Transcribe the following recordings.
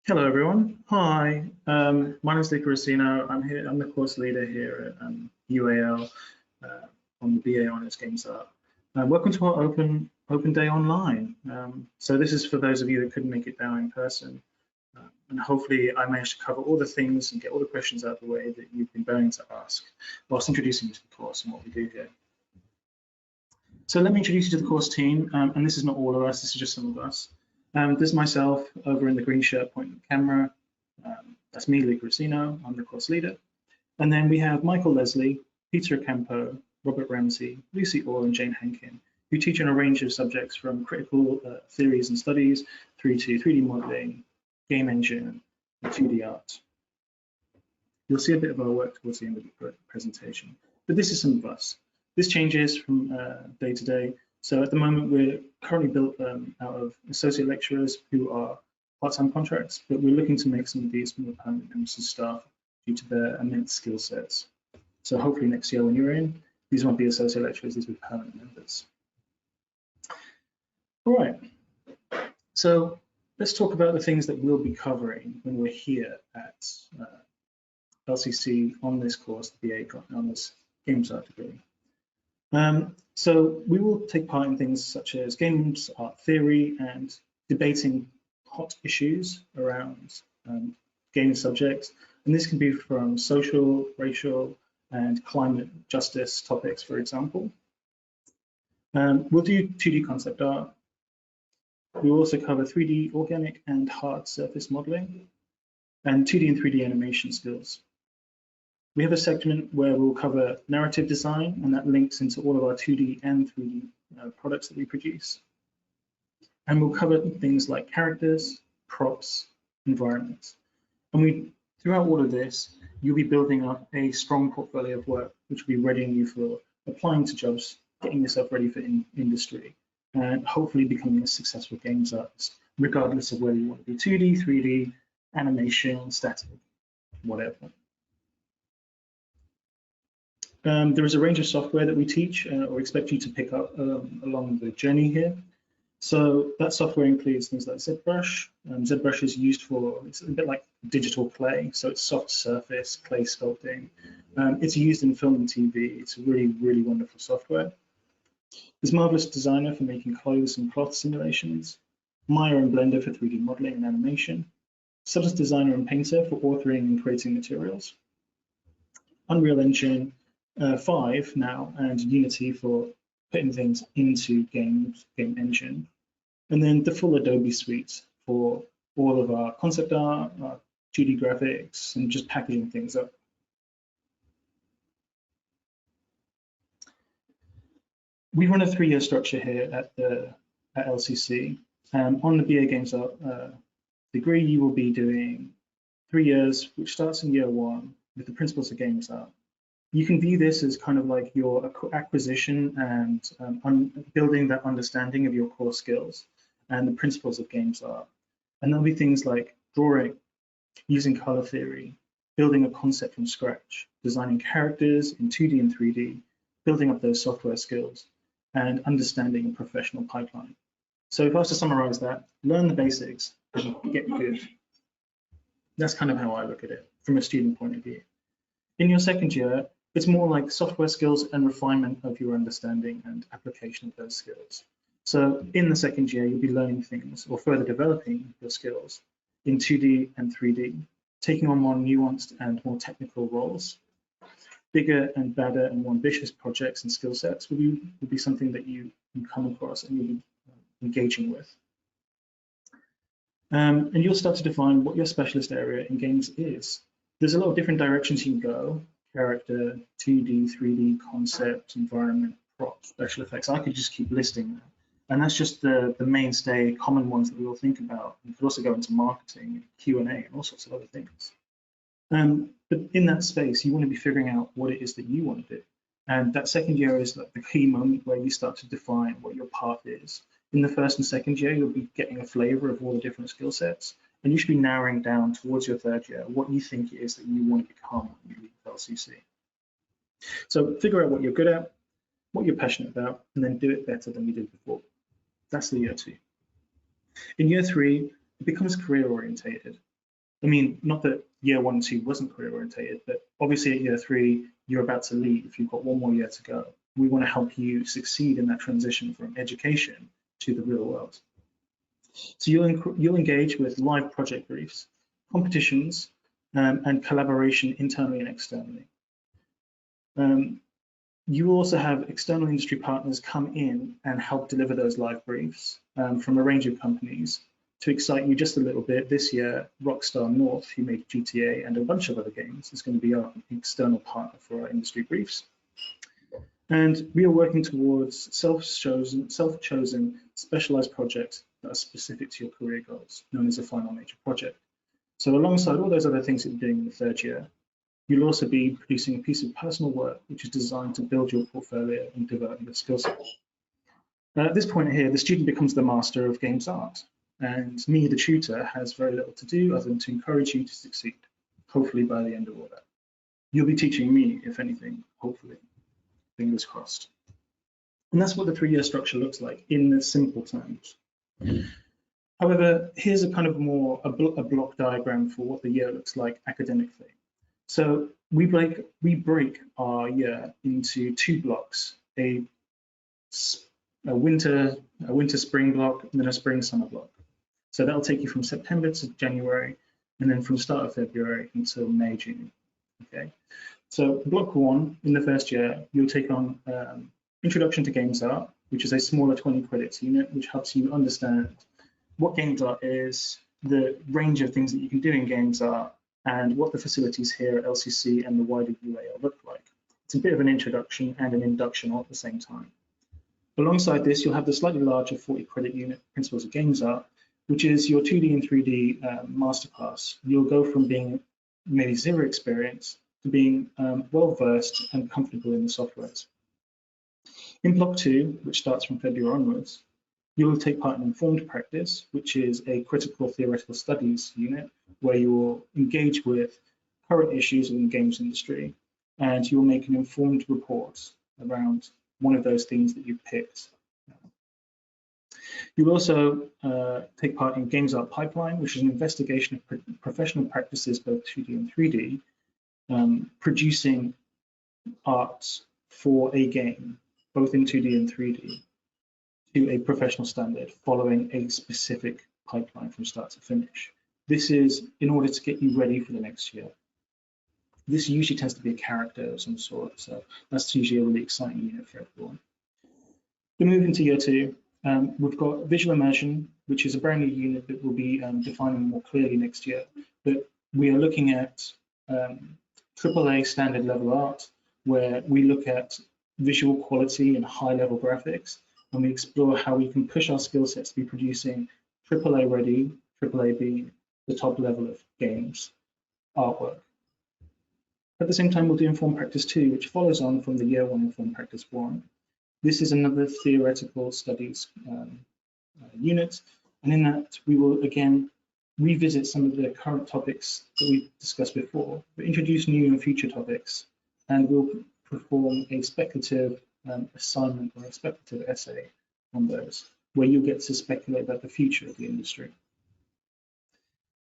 Hello, everyone. Hi, my name is Tutors Work. I'm the course leader here at UAL on the BA Honours Games Art. Welcome to our open day online. So this is for those of you that couldn't make it down in person, and hopefully I managed to cover all the things and get all the questions out of the way that you've been burning to ask whilst introducing you to the course and what we do here. So let me introduce you to the course team, and this is not all of us. This is just some of us. This is myself over in the green shirt pointing the camera. That's me, Luke Racino. I'm the course leader. And then we have Michael Leslie, Peter Ocampo, Robert Ramsey, Lucy Orr, and Jane Hankin, who teach on a range of subjects from critical theories and studies through to 3D modeling, game engine, and 2D art. You'll see a bit of our work towards the end of the presentation, but this is some of us. This changes from day to day. So at the moment, we're currently built out of associate lecturers who are part-time contracts, but we're looking to make some of these more permanent members of staff due to their immense skill sets. So hopefully next year when you're in, these won't be associate lecturers, these will be permanent members. All right, so let's talk about the things that we'll be covering when we're here at LCC on this course, the BA Honours Games Art degree. So we will take part in things such as games art theory and debating hot issues around game subjects. And this can be from social, racial, and climate justice topics, for example. We'll do 2D concept art. We'll also cover 3D organic and hard surface modeling and 2D and 3D animation skills. We have a segment where we'll cover narrative design, and that links into all of our 2D and 3D products that we produce. And we'll cover things like characters, props, environments. And throughout all of this, you'll be building up a strong portfolio of work, which will be readying you for applying to jobs, getting yourself ready for industry, and hopefully becoming a successful games artist, regardless of whether you want to do 2D, 3D, animation, static, whatever. There is a range of software that we teach or expect you to pick up along the journey here. So that software includes things like ZBrush. ZBrush is used for, it's a bit like digital clay, so it's soft surface, clay sculpting. It's used in film and TV. It's a really, really wonderful software. There's Marvelous Designer for making clothes and cloth simulations. Maya and Blender for 3D modeling and animation. Substance Designer and Painter for authoring and creating materials. Unreal Engine 5 now, and Unity for putting things into game engine, and then the full Adobe suite for all of our concept art, our 2D graphics, and just packaging things up. We run a 3-year structure here at LCC. On the BA Games Art degree, you will be doing 3 years, which starts in year 1 with the principles of games art. You can view this as kind of like your acquisition and building that understanding of your core skills and the principles of games art. And there'll be things like drawing, using color theory, building a concept from scratch, designing characters in 2D and 3D, building up those software skills, and understanding a professional pipeline. So if I was to summarize that, learn the basics and get good. That's kind of how I look at it from a student point of view. In your second year, it's more like software skills and refinement of your understanding and application of those skills. So in the second year, you'll be learning things or further developing your skills in 2D and 3D, taking on more nuanced and more technical roles. Bigger and better and more ambitious projects and skill sets will be something that you can come across and you'll be engaging with. And you'll start to define what your specialist area in games is. There's a lot of different directions you can go. Character, 2D, 3D, concept, environment, prop, special effects. I could just keep listing them. And that's just the mainstay common ones that we all think about. You could also go into marketing, Q&A, and all sorts of other things. But in that space, you want to be figuring out what it is that you want to do. And that second year is like the key moment where you start to define what your path is. In the first and second year, you'll be getting a flavor of all the different skill sets. And you should be narrowing down towards your third year what you think it is that you want to become when you leave LCC. So figure out what you're good at, what you're passionate about, and then do it better than you did before. That's the year 2. In year 3, it becomes career orientated. I mean, not that year 1 and 2 wasn't career orientated, but obviously at year 3, you're about to leave. You've got 1 more year to go. We want to help you succeed in that transition from education to the real world. So you'll engage with live project briefs, competitions, and collaboration internally and externally. You will also have external industry partners come in and help deliver those live briefs from a range of companies. To excite you just a little bit, this year, Rockstar North, who made GTA and a bunch of other games, is going to be our external partner for our industry briefs. And we are working towards self-chosen, specialized projects that are specific to your career goals, known as a final major project. So alongside all those other things that you're doing in the 3rd year, you'll also be producing a piece of personal work which is designed to build your portfolio and develop your skill set. At this point here, the student becomes the master of games art, and me, the tutor, has very little to do other than to encourage you to succeed, hopefully by the end of all that. You'll be teaching me, if anything, hopefully, fingers crossed. And that's what the 3-year structure looks like in the simple terms. However, here's a kind of more a block diagram for what the year looks like academically. So we break our year into 2 blocks, a winter spring block and then a spring summer block. So that'll take you from September to January, and then from start of February until May, June. Okay. So block 1 in the 1st year, you'll take on Introduction to Games Art, which is a smaller 20 credits unit, which helps you understand what games art is, the range of things that you can do in games art, and what the facilities here at LCC and the wider UAL look like. It's a bit of an introduction and an induction all at the same time. Alongside this, you'll have the slightly larger 40 credit unit, Principles of Games Art, which is your 2D and 3D masterclass. You'll go from being maybe 0 experience to being well-versed and comfortable in the softwares. In block 2, which starts from February onwards, you will take part in Informed Practice, which is a critical theoretical studies unit where you will engage with current issues in the games industry, and you will make an informed report around one of those themes that you've picked. You will also take part in Games Art Pipeline, which is an investigation of professional practices, both 2D and 3D, producing art for a game, both in 2D and 3D, to a professional standard, following a specific pipeline from start to finish. This is in order to get you ready for the next year. This usually tends to be a character of some sort, so that's usually a really exciting unit for everyone. We move into year 2. We've got Visual Immersion, which is a brand new unit that will be defining more clearly next year. But we are looking at AAA standard level art, where we look at visual quality and high level graphics, and we explore how we can push our skill sets to be producing AAA ready, AAA being the top level of games artwork. At the same time, we'll do Informed Practice 2, which follows on from the year 1 Informed Practice 1. This is another theoretical studies unit, and in that we will again revisit some of the current topics that we discussed before, but introduce new and future topics, and we'll perform a speculative assignment or a speculative essay on those, where you'll get to speculate about the future of the industry.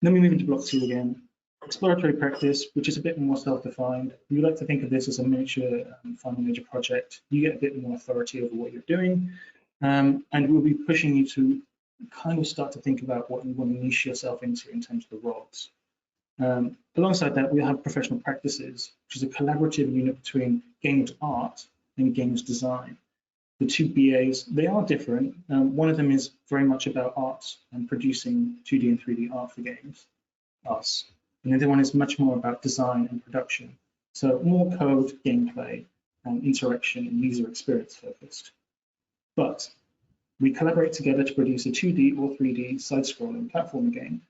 Then we move into block 2 again, exploratory practice, which is a bit more self-defined. We like to think of this as a miniature final major project. You get a bit more authority over what you're doing, and we'll be pushing you to kind of start to think about what you want to niche yourself into in terms of the roles. Alongside that, we'll have professional practices, which is a collaborative unit between games art and games design. The 2 BAs, they are different. One of them is very much about art and producing 2D and 3D art for games, us. And the other one is much more about design and production. So more code, gameplay, and interaction and user experience focused. But we collaborate together to produce a 2D or 3D side-scrolling platform game.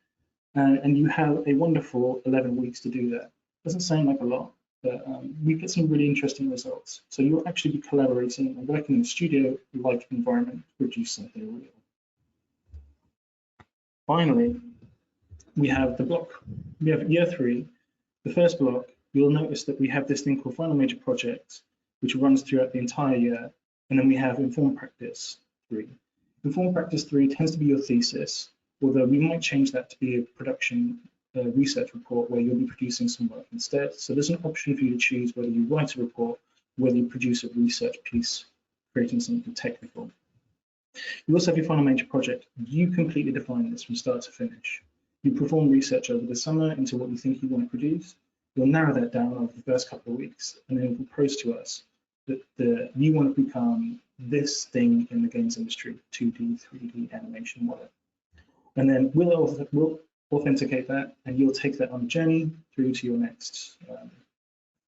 And you have a wonderful 11 weeks to do that. Doesn't sound like a lot, but we get some really interesting results. So you'll actually be collaborating and working in a studio-like environment to produce something real. Finally, we have the block. We have year 3, the first block. You'll notice that we have this thing called Final Major Project, which runs throughout the entire year. And then we have Informed Practice 3. Informed Practice 3 tends to be your thesis, although we might change that to be a production a research report where you'll be producing some work instead. So there's an option for you to choose whether you write a report, whether you produce a research piece, creating something technical. You also have your final major project. You completely define this from start to finish. You perform research over the summer into what you think you want to produce. You'll narrow that down over the first couple of weeks, and then propose to us that you want to become this thing in the games industry, 2D, 3D animation, whatever. And then we'll authenticate that, and you'll take that on a journey through to your next,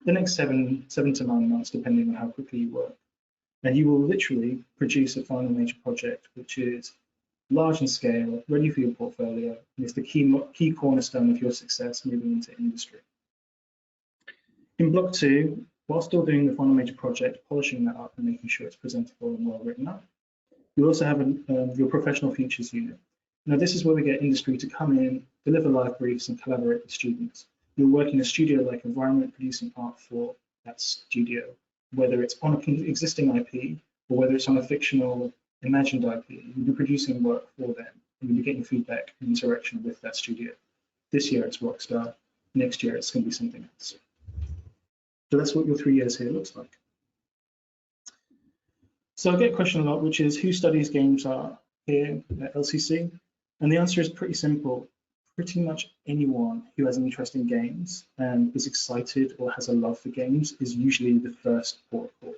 the next seven to 9 months, depending on how quickly you work. And you will literally produce a final major project, which is large in scale, ready for your portfolio, and it's the key cornerstone of your success moving into industry. In block 2, while still doing the final major project, polishing that up and making sure it's presentable and well written up, you also have your professional features unit. Now, this is where we get industry to come in, deliver live briefs, and collaborate with students. You'll work in a studio-like environment, producing art for that studio, whether it's on an existing IP or whether it's on a fictional imagined IP. You'll be producing work for them, and you'll be getting feedback and interaction with that studio. This year it's Rockstar, next year it's going to be something else. So that's what your 3 years here looks like. So I get a question a lot, which is who studies games art here at LCC? And the answer is pretty simple. Pretty much anyone who has an interest in games and is excited or has a love for games is usually the first port of call.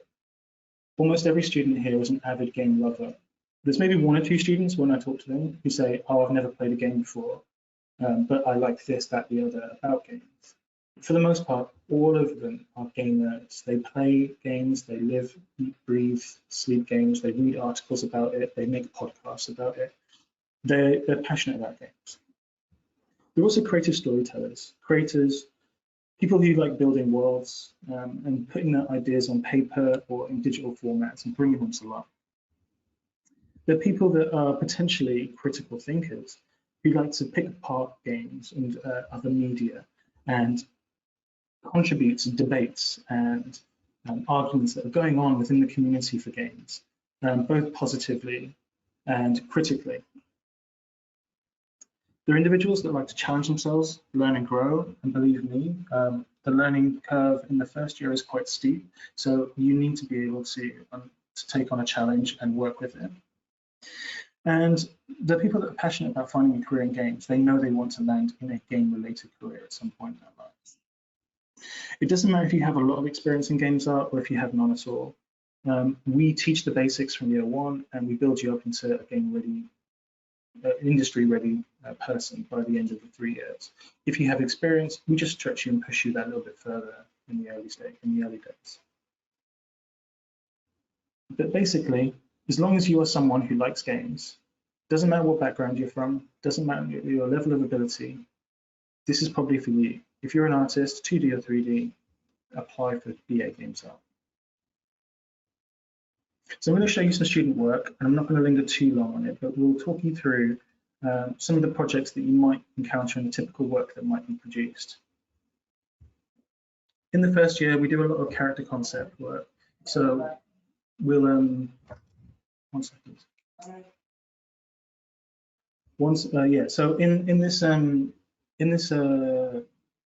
Almost every student here is an avid game lover. There's maybe 1 or 2 students when I talk to them who say, oh, I've never played a game before, but I like this, that, the other about games. For the most part, all of them are game nerds. They play games, they live, eat, breathe, sleep games, they read articles about it, they make podcasts about it. They're passionate about games. They're also creative storytellers, creators, people who like building worlds and putting their ideas on paper or in digital formats and bringing them to life. They're people that are potentially critical thinkers who like to pick apart games and other media and contribute to debates and arguments that are going on within the community for games, both positively and critically. They're individuals that like to challenge themselves, learn and grow, and believe me, the learning curve in the first year is quite steep, so you need to be able to take on a challenge and work with it. And the people that are passionate about finding a career in games, they know they want to land in a game-related career at some point in their lives. It doesn't matter if you have a lot of experience in games art or if you have none at all. We teach the basics from year 1, and we build you up into a game-ready, industry-ready person by the end of the 3 years. If you have experience, we just stretch you and push you that little bit further in the early days. But basically, as long as you are someone who likes games, doesn't matter what background you're from, doesn't matter your level of ability, this is probably for you. If you're an artist, 2D or 3D, apply for BA Games Art. So I'm going to show you some student work, and I'm not going to linger too long on it, but we'll talk you through some of the projects that you might encounter in the typical work that might be produced. In the first year, we do a lot of character concept work. So we'll, 1 second. So in this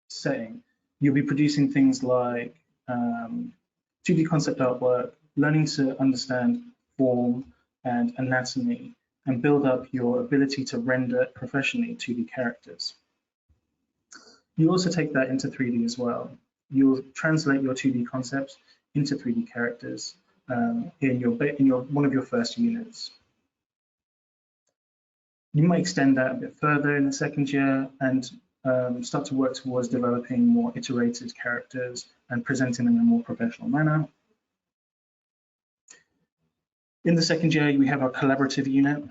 setting, you'll be producing things like 2D concept artwork, learning to understand form and anatomy, and build up your ability to render professionally 2D characters. You also take that into 3D as well. You'll translate your 2D concepts into 3D characters in one of your first units. You might extend that a bit further in the second year and start to work towards developing more iterated characters and presenting them in a more professional manner. In the second year, we have our collaborative unit,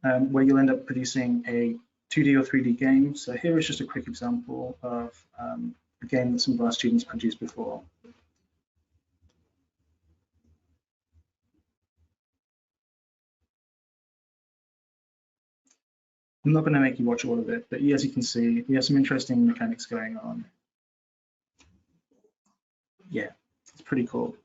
where you'll end up producing a 2D or 3D game. So here is just a quick example of a game that some of our students produced before. I'm not going to make you watch all of it, but as you can see, we have some interesting mechanics going on. Yeah, it's pretty cool.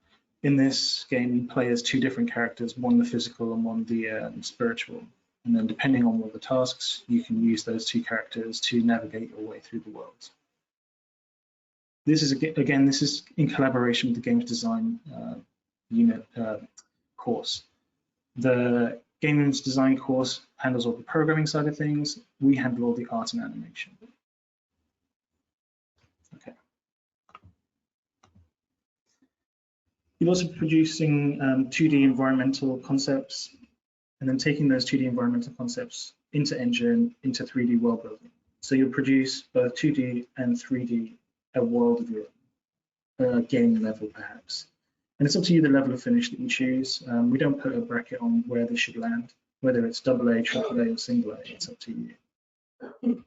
In this game, you play as 2 different characters, one the physical and one the spiritual. And then depending on what the tasks, you can use those 2 characters to navigate your way through the world. This is, again, this is in collaboration with the games design unit course. The games design course handles all the programming side of things. We handle all the art and animation. Okay. You're also producing 2D environmental concepts, and then taking those 2D environmental concepts into Engine, into 3D world building. So you'll produce both 2D and 3D a world of your game level, perhaps. And it's up to you the level of finish that you choose. We don't put a bracket on where they should land, whether it's AA, AAA, or single A, it's up to you.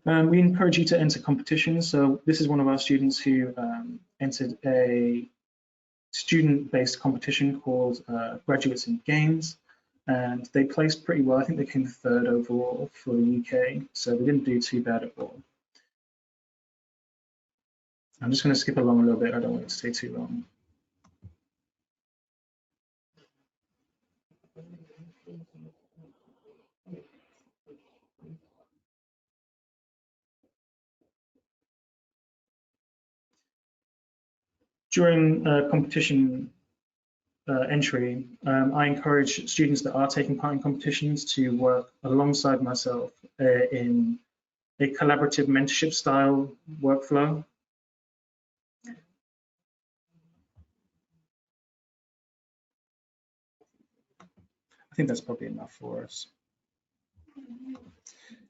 We encourage you to enter competitions. So this is one of our students who entered a student-based competition called Graduates in Games, and they placed pretty well. I think they came 3rd overall for the UK, so they didn't do too bad at all. I'm just going to skip along a little bit. I don't want it to take too long. During competition entry, I encourage students that are taking part in competitions to work alongside myself in a collaborative mentorship style workflow. I think that's probably enough for us.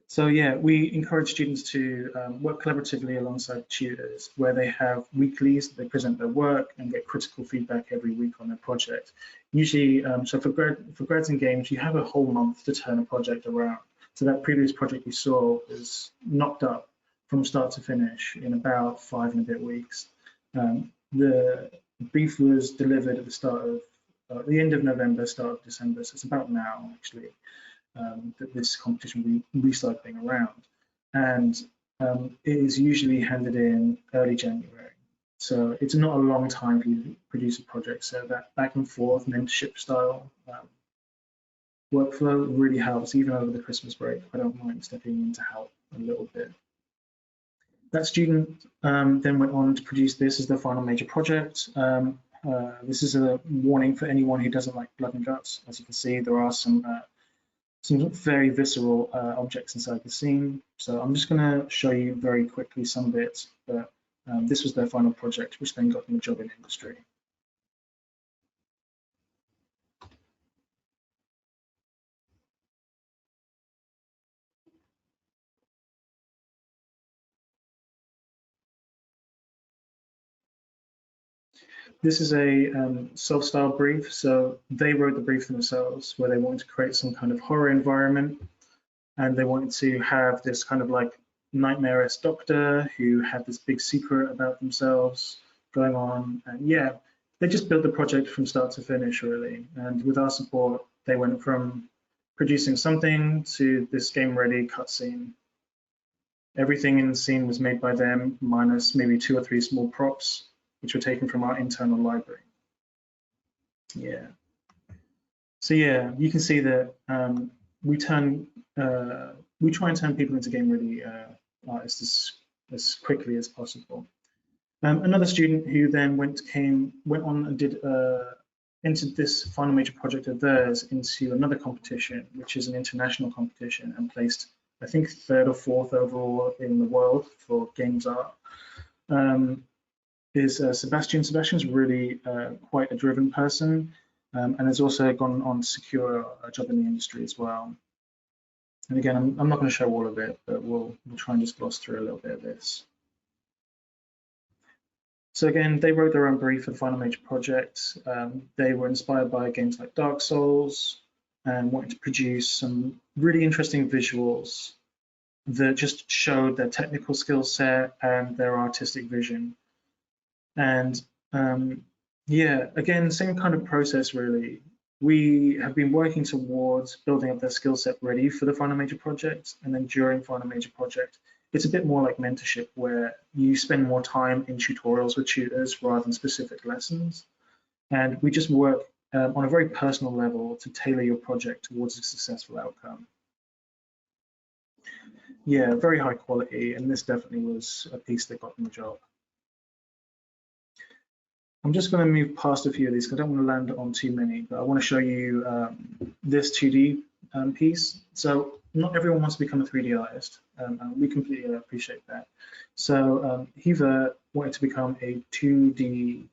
So yeah, we encourage students to work collaboratively alongside tutors, where they have weeklies that they present their work and get critical feedback every week on their project. Usually, so for grads in games, you have a whole month to turn a project around. So that previous project you saw was knocked up from start to finish in about 5 and a bit weeks. The brief was delivered at the start of the end of November, start of December, so it's about now actually that this competition will be cycling around, and it is usually handed in early January. So it's not a long time for you to produce a project, so that back and forth mentorship style workflow really helps, even over the Christmas break. I don't mind stepping in to help a little bit. That student then went on to produce this as their final major project. This is a warning for anyone who doesn't like blood and guts. As you can see, there are some very visceral objects inside the scene. So I'm just going to show you very quickly some bits, but this was their final project, which then got them a job in industry. This is a self-styled brief. So they wrote the brief themselves, where they wanted to create some kind of horror environment, and they wanted to have this kind of like nightmare-esque doctor who had this big secret about themselves going on. And yeah, they just built the project from start to finish, really. And with our support, they went from producing something to this game-ready cutscene. Everything in the scene was made by them, minus maybe 2 or 3 small props, which were taken from our internal library. Yeah. So yeah, you can see that we try and turn people into game-ready artists as quickly as possible. Another student who then went on and did entered this final major project of theirs into another competition, which is an international competition, and placed, I think, 3rd or 4th overall in the world for games art. Is Sebastian. Sebastian's really quite a driven person, and has also gone on to secure a job in the industry as well. And again, I'm not going to show all of it, but we'll try and just gloss through a little bit of this. So again, they wrote their own brief for the final major project. They were inspired by games like Dark Souls and wanted to produce some really interesting visuals that just showed their technical skill set and their artistic vision. And yeah, again, same kind of process really. We have been working towards building up their skill set ready for the final major project, and then during final major project, it's a bit more like mentorship, where you spend more time in tutorials with tutors rather than specific lessons. And we just work on a very personal level to tailor your project towards a successful outcome. Yeah, very high quality, and this definitely was a piece that got them the job. I'm just going to move past a few of these because I don't want to land on too many, but I want to show you this 2D piece. So not everyone wants to become a 3D artist, and we completely appreciate that. So Hiva wanted to become a 2D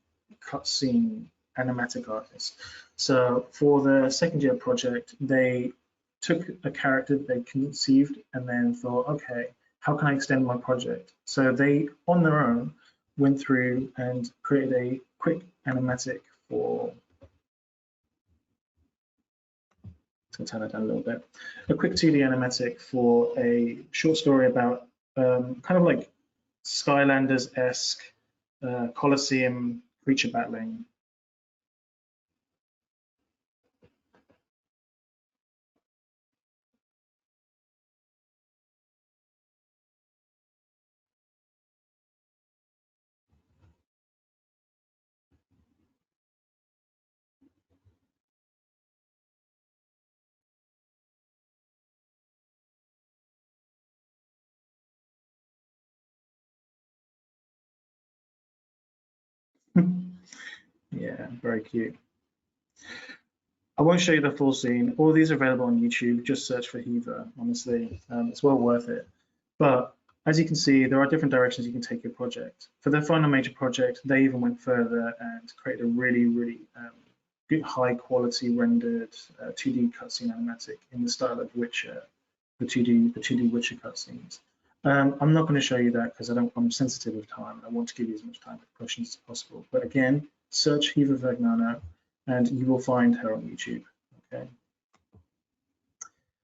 cutscene animatic artist. So for the second year project, they took a character they conceived and then thought, okay, how can I extend my project? So they, on their own, went through and created a quick animatic for, let's turn it down a little bit, a quick 2D animatic for a short story about kind of like Skylanders-esque Colosseum creature battling. Yeah, very cute. I won't show you the full scene. All of these are available on YouTube. Just search for Hiva, honestly. It's well worth it. But as you can see, there are different directions you can take your project. For their final major project, they even went further and created a really, really good high quality rendered 2D cutscene animatic in the style of Witcher, the 2D Witcher cutscenes. I'm not going to show you that because I'm sensitive of time. I want to give you as much time for questions as possible. But again, search Hiva Vagnano and you will find her on YouTube. Okay.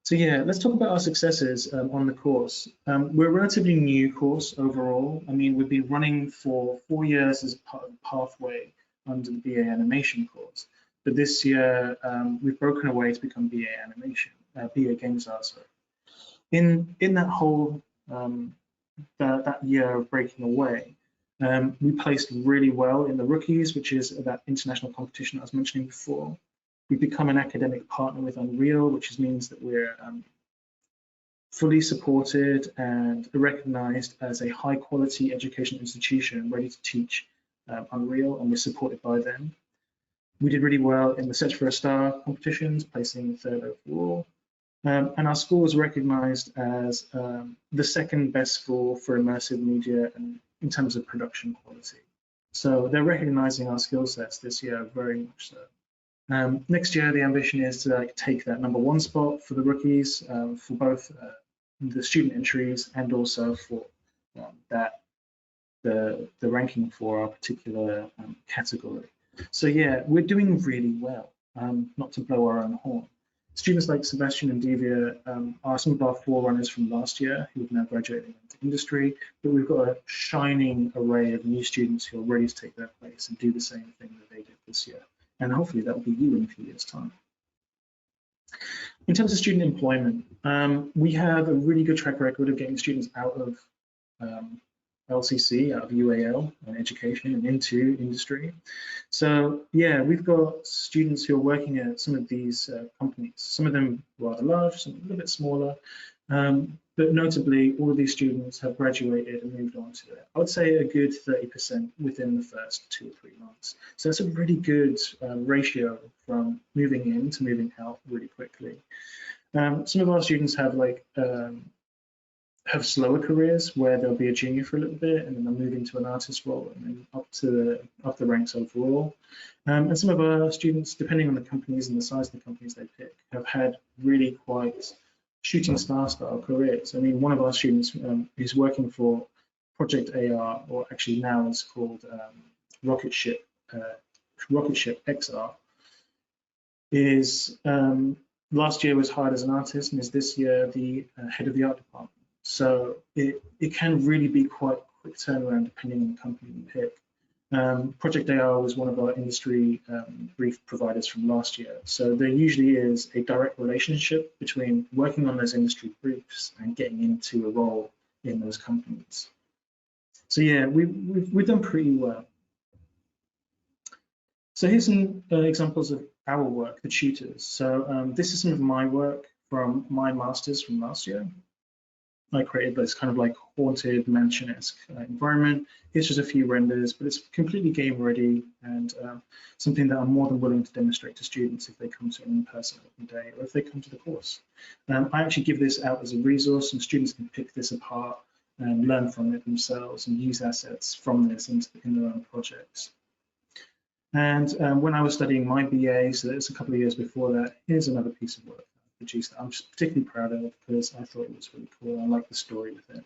So yeah, let's talk about our successes on the course. We're a relatively new course overall. I mean, we've been running for 4 years as part of the pathway under the BA Animation course. But this year, we've broken away to become BA Animation, BA Games Art. Sorry. In that whole that year of breaking away, we placed really well in the rookies, which is that international competition I was mentioning before. We've become an academic partner with Unreal, which means that we're fully supported and recognized as a high quality education institution ready to teach Unreal, and we're supported by them. We did really well in the Search for a Star competitions, placing 3rd overall. And our school was recognized as the 2nd best school for immersive media and in terms of production quality. So they're recognizing our skill sets this year, very much so. Next year, the ambition is to take that #1 spot for the rookies for both the student entries and also for the ranking for our particular category. So yeah, we're doing really well, not to blow our own horn. Students like Sebastian and Divya are some of our forerunners from last year who have now graduated into industry, but we've got a shining array of new students who are ready to take their place and do the same thing that they did this year. And hopefully that will be you in a few years' time. In terms of student employment, we have a really good track record of getting students out of LCC, out of UAL and education and into industry. So yeah, we've got students who are working at some of these companies, some of them rather large, some a little bit smaller, but notably all of these students have graduated and moved on to it. I would say a good 30% within the first 2 or 3 months. So that's a really good ratio from moving in to moving out really quickly. Some of our students have have slower careers where they'll be a junior for a little bit and then they'll move into an artist role and then up the ranks overall. And some of our students, depending on the companies and the size of the companies they pick, have had really quite shooting star style careers. I mean, one of our students who's working for Project AR, or actually now is called Rocket Ship XR, is last year was hired as an artist and is this year the head of the art department. So it can really be quite quick turnaround depending on the company you pick. Project AR was one of our industry brief providers from last year. So there usually is a direct relationship between working on those industry briefs and getting into a role in those companies. So yeah, we've done pretty well. So here's some examples of our work, the tutors. So this is some of my work from my master's from last year. I created this kind of like haunted mansion-esque environment. Here's just a few renders, but it's completely game ready and something that I'm more than willing to demonstrate to students if they come to an in-person open day or if they come to the course. I actually give this out as a resource and students can pick this apart and learn from it themselves and use assets from this in their own projects. And when I was studying my BA, so it's a couple of years before that, here's another piece of work produced that I'm just particularly proud of because I thought it was really cool. I like the story with it.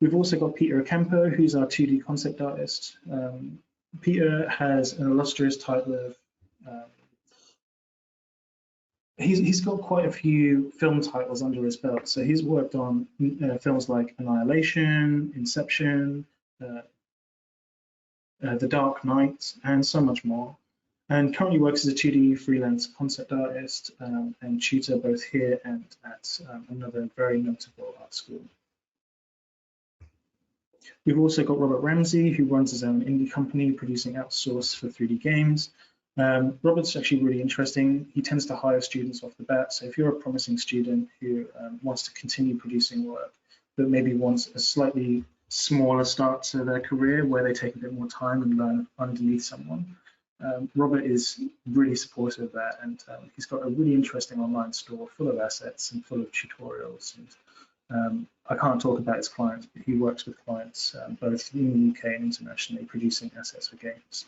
We've also got Peter Ocampo, who's our 2D concept artist. Peter has an illustrious title of, he's got quite a few film titles under his belt. So he's worked on films like Annihilation, Inception, The Dark Knight, and so much more. And currently works as a 2D freelance concept artist and tutor both here and at another very notable art school. We've also got Robert Ramsey, who runs his own indie company producing outsource for 3D games. Robert's actually really interesting. He tends to hire students off the bat. So if you're a promising student who wants to continue producing work, but maybe wants a slightly smaller start to their career where they take a bit more time and learn underneath someone, Robert is really supportive of that, and he's got a really interesting online store full of assets and full of tutorials. And I can't talk about his clients, but he works with clients both in the UK and internationally producing assets for games.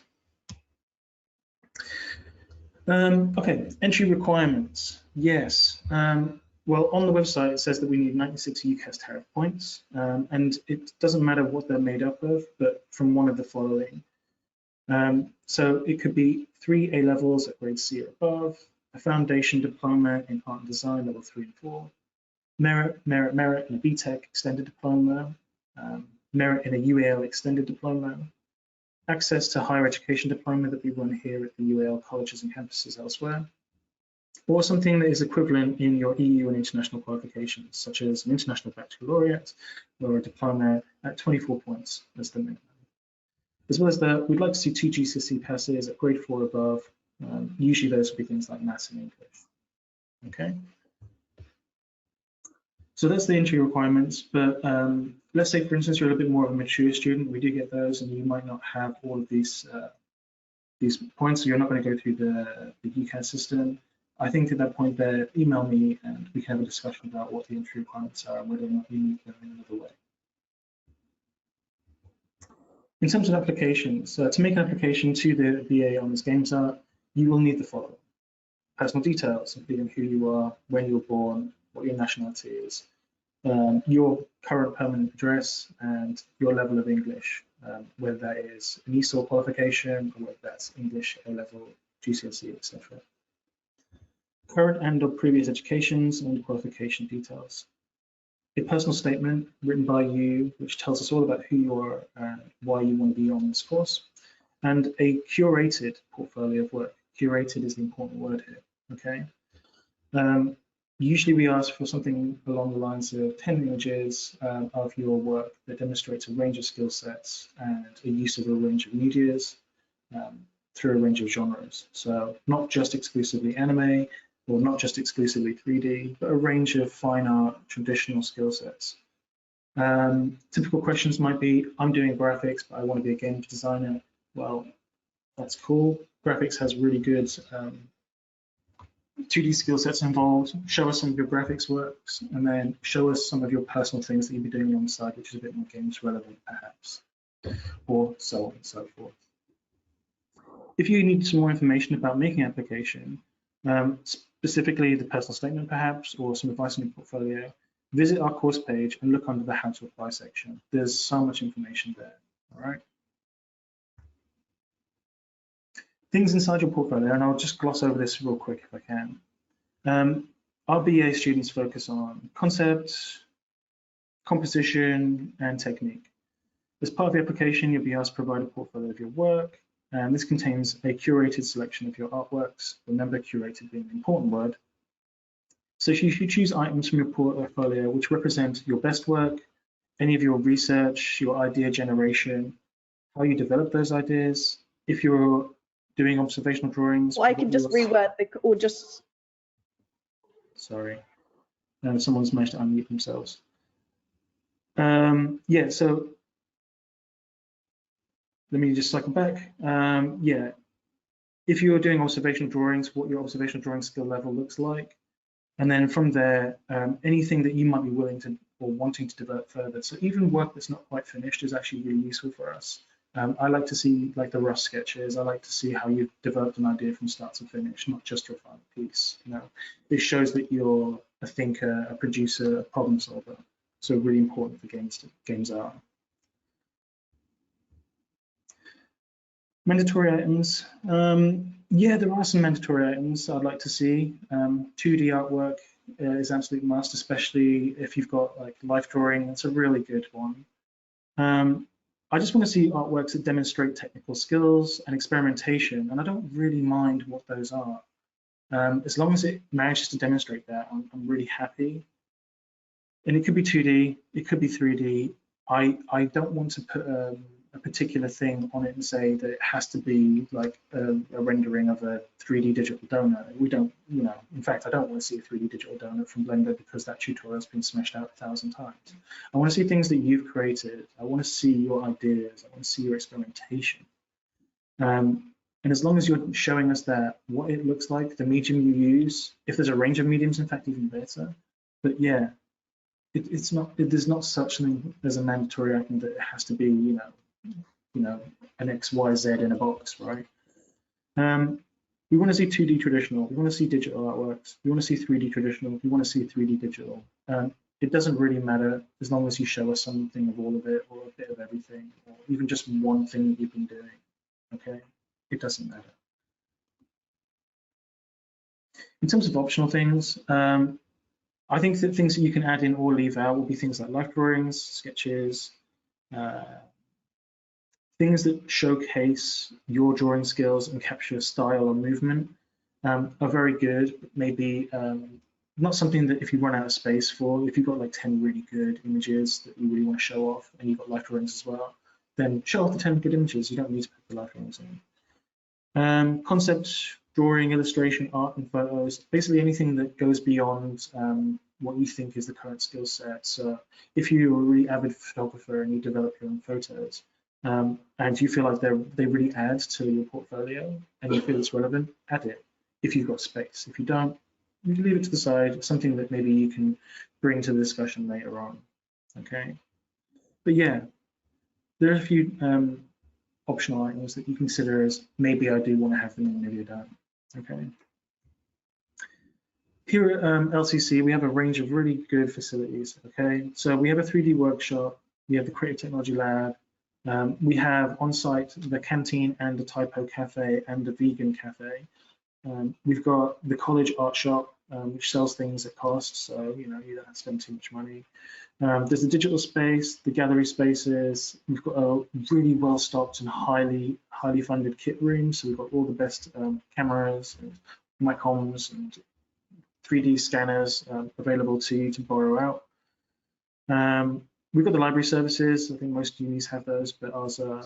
Okay, entry requirements. Yes. Well, on the website, it says that we need 96 UCAS tariff points, and it doesn't matter what they're made up of, but from one of the following. So it could be 3 A levels at grade C or above, a foundation diploma in art and design level 3 and 4, merit in a BTEC extended diploma, merit in a UAL extended diploma, access to higher education diploma that we run here at the UAL colleges and campuses elsewhere, or something that is equivalent in your EU and international qualifications, such as an international baccalaureate or a diploma at 24 points as the minimum. As well as that, we'd like to see 2 GCSE passes at grade 4 above. Usually those would be things like maths and English. Okay. So that's the entry requirements, but let's say, for instance, you're a little bit more of a mature student. We do get those, and you might not have all of these points, so you're not going to go through the UCAS system. I think at that point there, email me, and we can have a discussion about what the entry requirements are and whether or not you need them in another way. In terms of applications, to make an application to the BA on this Games Art, you will need the following: personal details, including who you are, when you were born, what your nationality is, your current permanent address, and your level of English, whether that is an ESOL qualification or whether that's English A-level, GCSE, etc. Current and or previous educations and qualification details. A personal statement written by you, which tells us all about who you are and why you want to be on this course, and a curated portfolio of work. Curated is the important word here, okay? Usually we ask for something along the lines of 10 images of your work that demonstrates a range of skill sets and a use of a range of medias through a range of genres. So not just exclusively anime, or not just exclusively 3D, but a range of fine art, traditional skill sets. Typical questions might be, I'm doing graphics, but I want to be a game designer. Well, that's cool. Graphics has really good 2D skill sets involved. Show us some of your graphics works, and then show us some of your personal things that you'll be doing alongside, which is a bit more games relevant, perhaps, or so on and so forth. If you need some more information about making an application, specifically the personal statement perhaps, or some advice on your portfolio, visit our course page and look under the How to Apply section. There's so much information there, all right? Things inside your portfolio, and I'll just gloss over this real quick if I can. Our BA students focus on concept, composition, and technique. As part of the application, you'll be asked to provide a portfolio of your work, and this contains a curated selection of your artworks. Remember, curated being the important word. So you should choose items from your portfolio which represent your best work, any of your research, your idea generation, how you develop those ideas, if you're doing observational drawings. Well, I can just reword or just. Sorry, someone's managed to unmute themselves. Yeah, so let me just cycle back. Yeah, if you're doing observational drawings, what your observational drawing skill level looks like. And then from there, anything that you might be willing to or wanting to develop further. So even work that's not quite finished is actually really useful for us. I like to see like the rough sketches. I like to see how you've developed an idea from start to finish, not just your final piece. You know, it shows that you're a thinker, a producer, a problem solver. So really important for games art. Mandatory items. Yeah, there are some mandatory items I'd like to see. 2D artwork is absolute must, especially if you've got like life drawing. That's a really good one. I just want to see artworks that demonstrate technical skills and experimentation, and I don't really mind what those are. As long as it manages to demonstrate that, I'm really happy. And it could be 2D, it could be 3D. I don't want to put a particular thing on it and say that it has to be like a rendering of a 3D digital donut. We don't, you know, in fact, I don't want to see a 3D digital donut from Blender because that tutorial's been smashed out 1,000 times. I want to see things that you've created. I want to see your ideas. I want to see your experimentation. And as long as you're showing us that, what it looks like, the medium you use, if there's a range of mediums, in fact, even better. But yeah, there's not such thing as a mandatory item that it has to be, you know, an X, Y, Z in a box, right? We want to see 2D traditional. We want to see digital artworks. We want to see 3D traditional. We want to see 3D digital. It doesn't really matter as long as you show us something of all of it, or a bit of everything, or even just one thing that you've been doing. Okay, it doesn't matter. In terms of optional things, I think that things that you can add in or leave out will be things like life drawings, sketches, things that showcase your drawing skills and capture style or movement are very good, but maybe not something that if you run out of space for. If you've got like 10 really good images that you really want to show off and you've got life drawings as well, then show off the 10 good images. You don't need to put the life drawings in. Concept, drawing, illustration, art, and photos, basically anything that goes beyond what you think is the current skill set. So if you're a really avid photographer and you develop your own photos, and you feel like they really add to your portfolio and you feel it's relevant, add it if you've got space. If you don't, you leave it to the side, something that maybe you can bring to the discussion later on, okay? But yeah, there are a few optional items that you consider as maybe I do want to have them and maybe I don't, okay? Here at LCC, we have a range of really good facilities, okay? So we have a 3D workshop, we have the Creative Technology Lab, we have on site the canteen and the typo cafe and the vegan cafe. We've got the college art shop, which sells things at cost, so you know you don't have to spend too much money. There's the digital space, the gallery spaces. We've got a really well stocked and highly funded kit room, so we've got all the best cameras and microns and 3D scanners available to you to borrow out. We've got the library services. I think most unis have those, but ours are,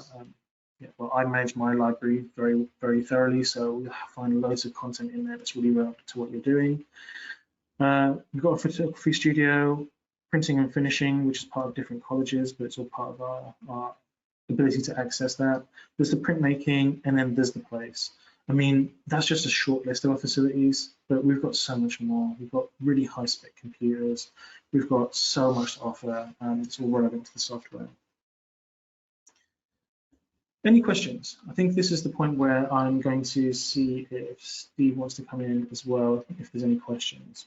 yeah, well, I manage my library very, very thoroughly, so you'll find loads of content in there that's really relevant to what you're doing. We've got a photography studio, printing and finishing, which is part of different colleges, but it's all part of our ability to access that. There's the printmaking, and then there's the place. I mean, that's just a short list of our facilities, but we've got so much more. We've got really high-spec computers. We've got so much to offer, and it's all relevant to the software. Any questions? I think this is the point where I'm going to see if Steve wants to come in as well, if there's any questions.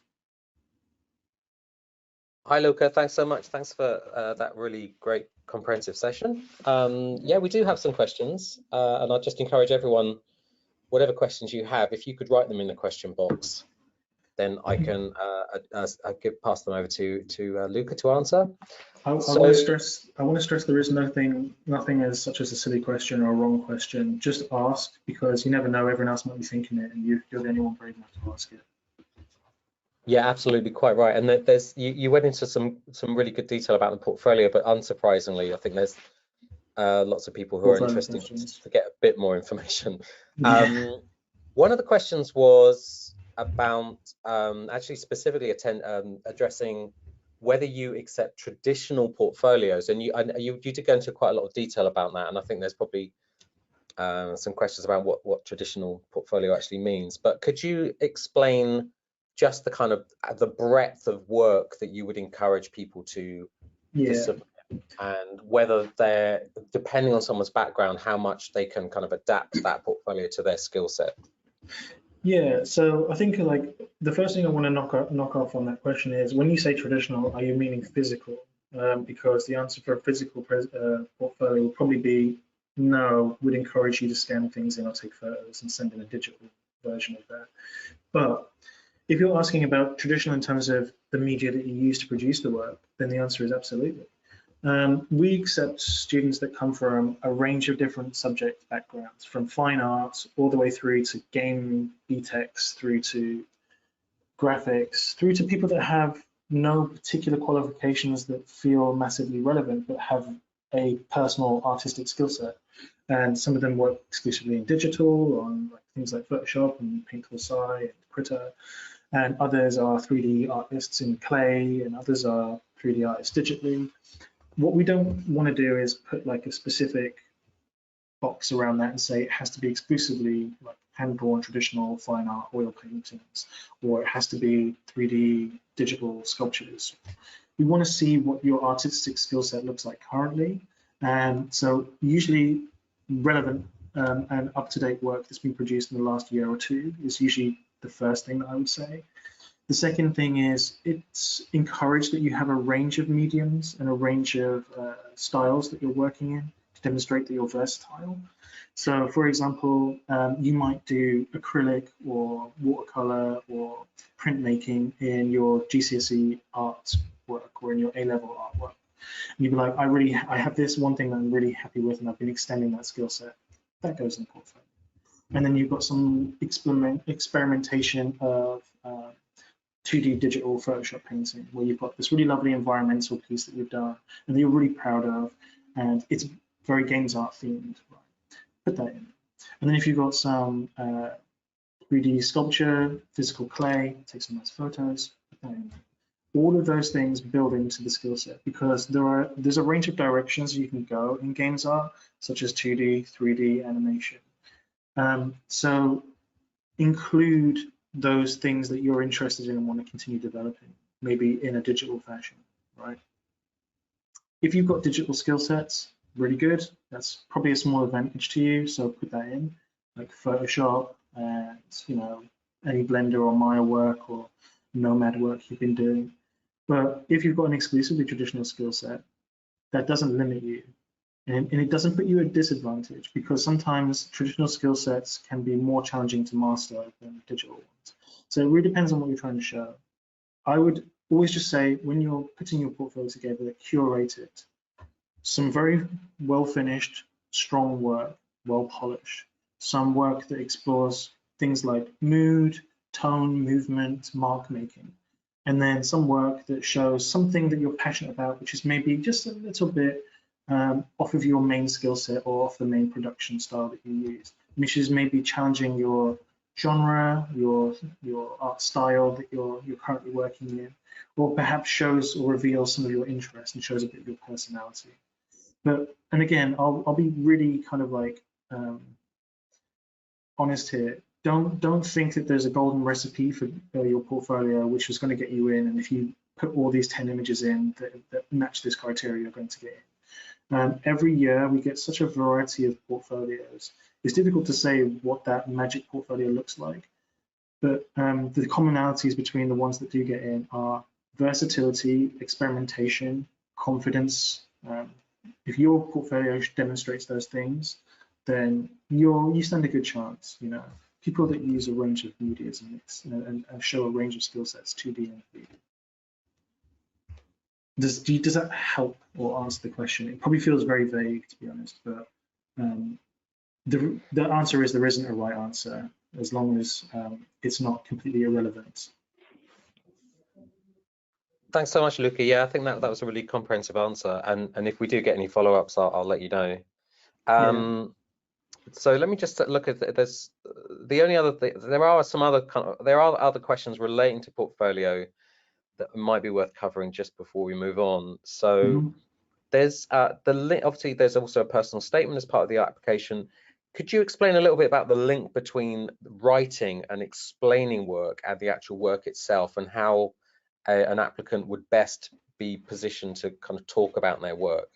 Hi, Luca. Thanks so much. Thanks for that really great comprehensive session. Yeah, we do have some questions, and I'll just encourage everyone, whatever questions you have, if you could write them in the question box, then I can pass them over to Luca to answer. I want to stress there is nothing as such as a silly question or a wrong question. Just ask, because you never know, everyone else might be thinking it, and you're the only one brave enough to ask it. Yeah, absolutely, quite right. And you went into some really good detail about the portfolio, but unsurprisingly, I think lots of people who are Portfolio interested questions. to get a bit more information. Yeah. One of the questions was about actually specifically addressing whether you accept traditional portfolios, and you did go into quite a lot of detail about that, and I think there's probably some questions about what traditional portfolio actually means. But could you explain just the kind of the breadth of work that you would encourage people to submit, and whether they're, depending on someone's background, how much they can kind of adapt that portfolio to their skill set? Yeah, so I think like the first thing I want to knock off on that question is, when you say traditional, are you meaning physical? Because the answer for a physical portfolio will probably be no, would encourage you to scan things in or take photos and send in a digital version of that. But if you're asking about traditional in terms of the media that you use to produce the work, then the answer is absolutely. We accept students that come from a range of different subject backgrounds, from fine arts all the way through to game BTECs, through to graphics, through to people that have no particular qualifications that feel massively relevant, but have a personal artistic skill set. And some of them work exclusively in digital, on like things like Photoshop and Paint Tool Sai and Krita, and others are 3D artists in clay, and others are 3D artists digitally. What we don't want to do is put like a specific box around that and say it has to be exclusively like hand-drawn traditional fine art oil paintings, or it has to be 3D digital sculptures. We want to see what your artistic skill set looks like currently. And so usually relevant and up-to-date work that's been produced in the last year or two is usually the first thing that I would say. The second thing is, it's encouraged that you have a range of mediums and a range of styles that you're working in to demonstrate that you're versatile. So for example, you might do acrylic or watercolor or printmaking in your GCSE art work or in your A-level artwork. And you'd be like, I have this one thing that I'm really happy with, and I've been extending that skill set. That goes in the portfolio. And then you've got some experimentation of 2D digital Photoshop painting, where you've got this really lovely environmental piece that you've done and that you're really proud of, and it's very games art themed, right? Put that in. And then if you've got some 3D sculpture, physical clay, take some nice photos, put that in. All of those things build into the skill set, because there's a range of directions you can go in games art, such as 2D, 3D, animation. So include those things that you're interested in and want to continue developing, maybe in a digital fashion, right? If you've got digital skill sets, really good. That's probably a small advantage to you, so put that in, like Photoshop and any Blender or Maya work or Nomad work you've been doing. But if you've got an exclusively traditional skill set, that doesn't limit you. And it doesn't put you at a disadvantage, because sometimes traditional skill sets can be more challenging to master than digital ones. So it really depends on what you're trying to show. I would always just say, when you're putting your portfolio together, curate it. Some very well finished, strong work, well polished. Some work that explores things like mood, tone, movement, mark making. And then some work that shows something that you're passionate about, which is maybe just a little bit off of your main skill set or off the main production style that you use, which is maybe challenging your genre, your art style that you're currently working in, or perhaps shows or reveals some of your interests and shows a bit of your personality. And again, I'll be really kind of like honest here. Don't think that there's a golden recipe for your portfolio which is going to get you in, and if you put all these 10 images in that match this criteria, you're going to get in. Every year we get such a variety of portfolios. It's difficult to say what that magic portfolio looks like, but the commonalities between the ones that do get in are versatility, experimentation, confidence. If your portfolio demonstrates those things, then you stand a good chance. People that use a range of medias and show a range of skill sets, 2D and 3D. Does that help or answer the question? It probably feels very vague, to be honest, but the answer is there isn't a right answer, as long as it's not completely irrelevant. Thanks so much, Luca. Yeah, I think that was a really comprehensive answer. And if we do get any follow-ups, I'll let you know. So let me just look at there's the only other thing. There are other questions relating to portfolio that might be worth covering just before we move on. So there's the link. Obviously, there's also a personal statement as part of the application. Could you explain a little bit about the link between writing and explaining work and the actual work itself, and how an applicant would best be positioned to kind of talk about their work?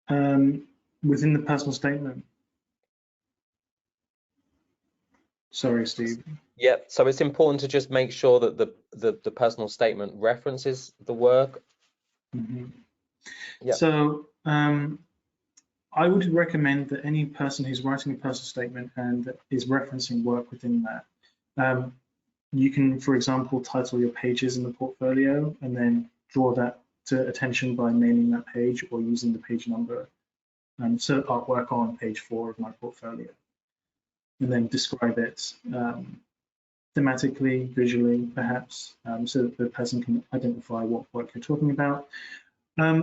Within the personal statement. Sorry, Steve. Yeah, so it's important to just make sure that the personal statement references the work. Yeah. So I would recommend that any person who's writing a personal statement and is referencing work within that, you can, for example, title your pages in the portfolio and then draw that to attention by naming that page or using the page number. So artwork on page 4 of my portfolio, and then describe it thematically, visually, perhaps, so that the person can identify what work you're talking about.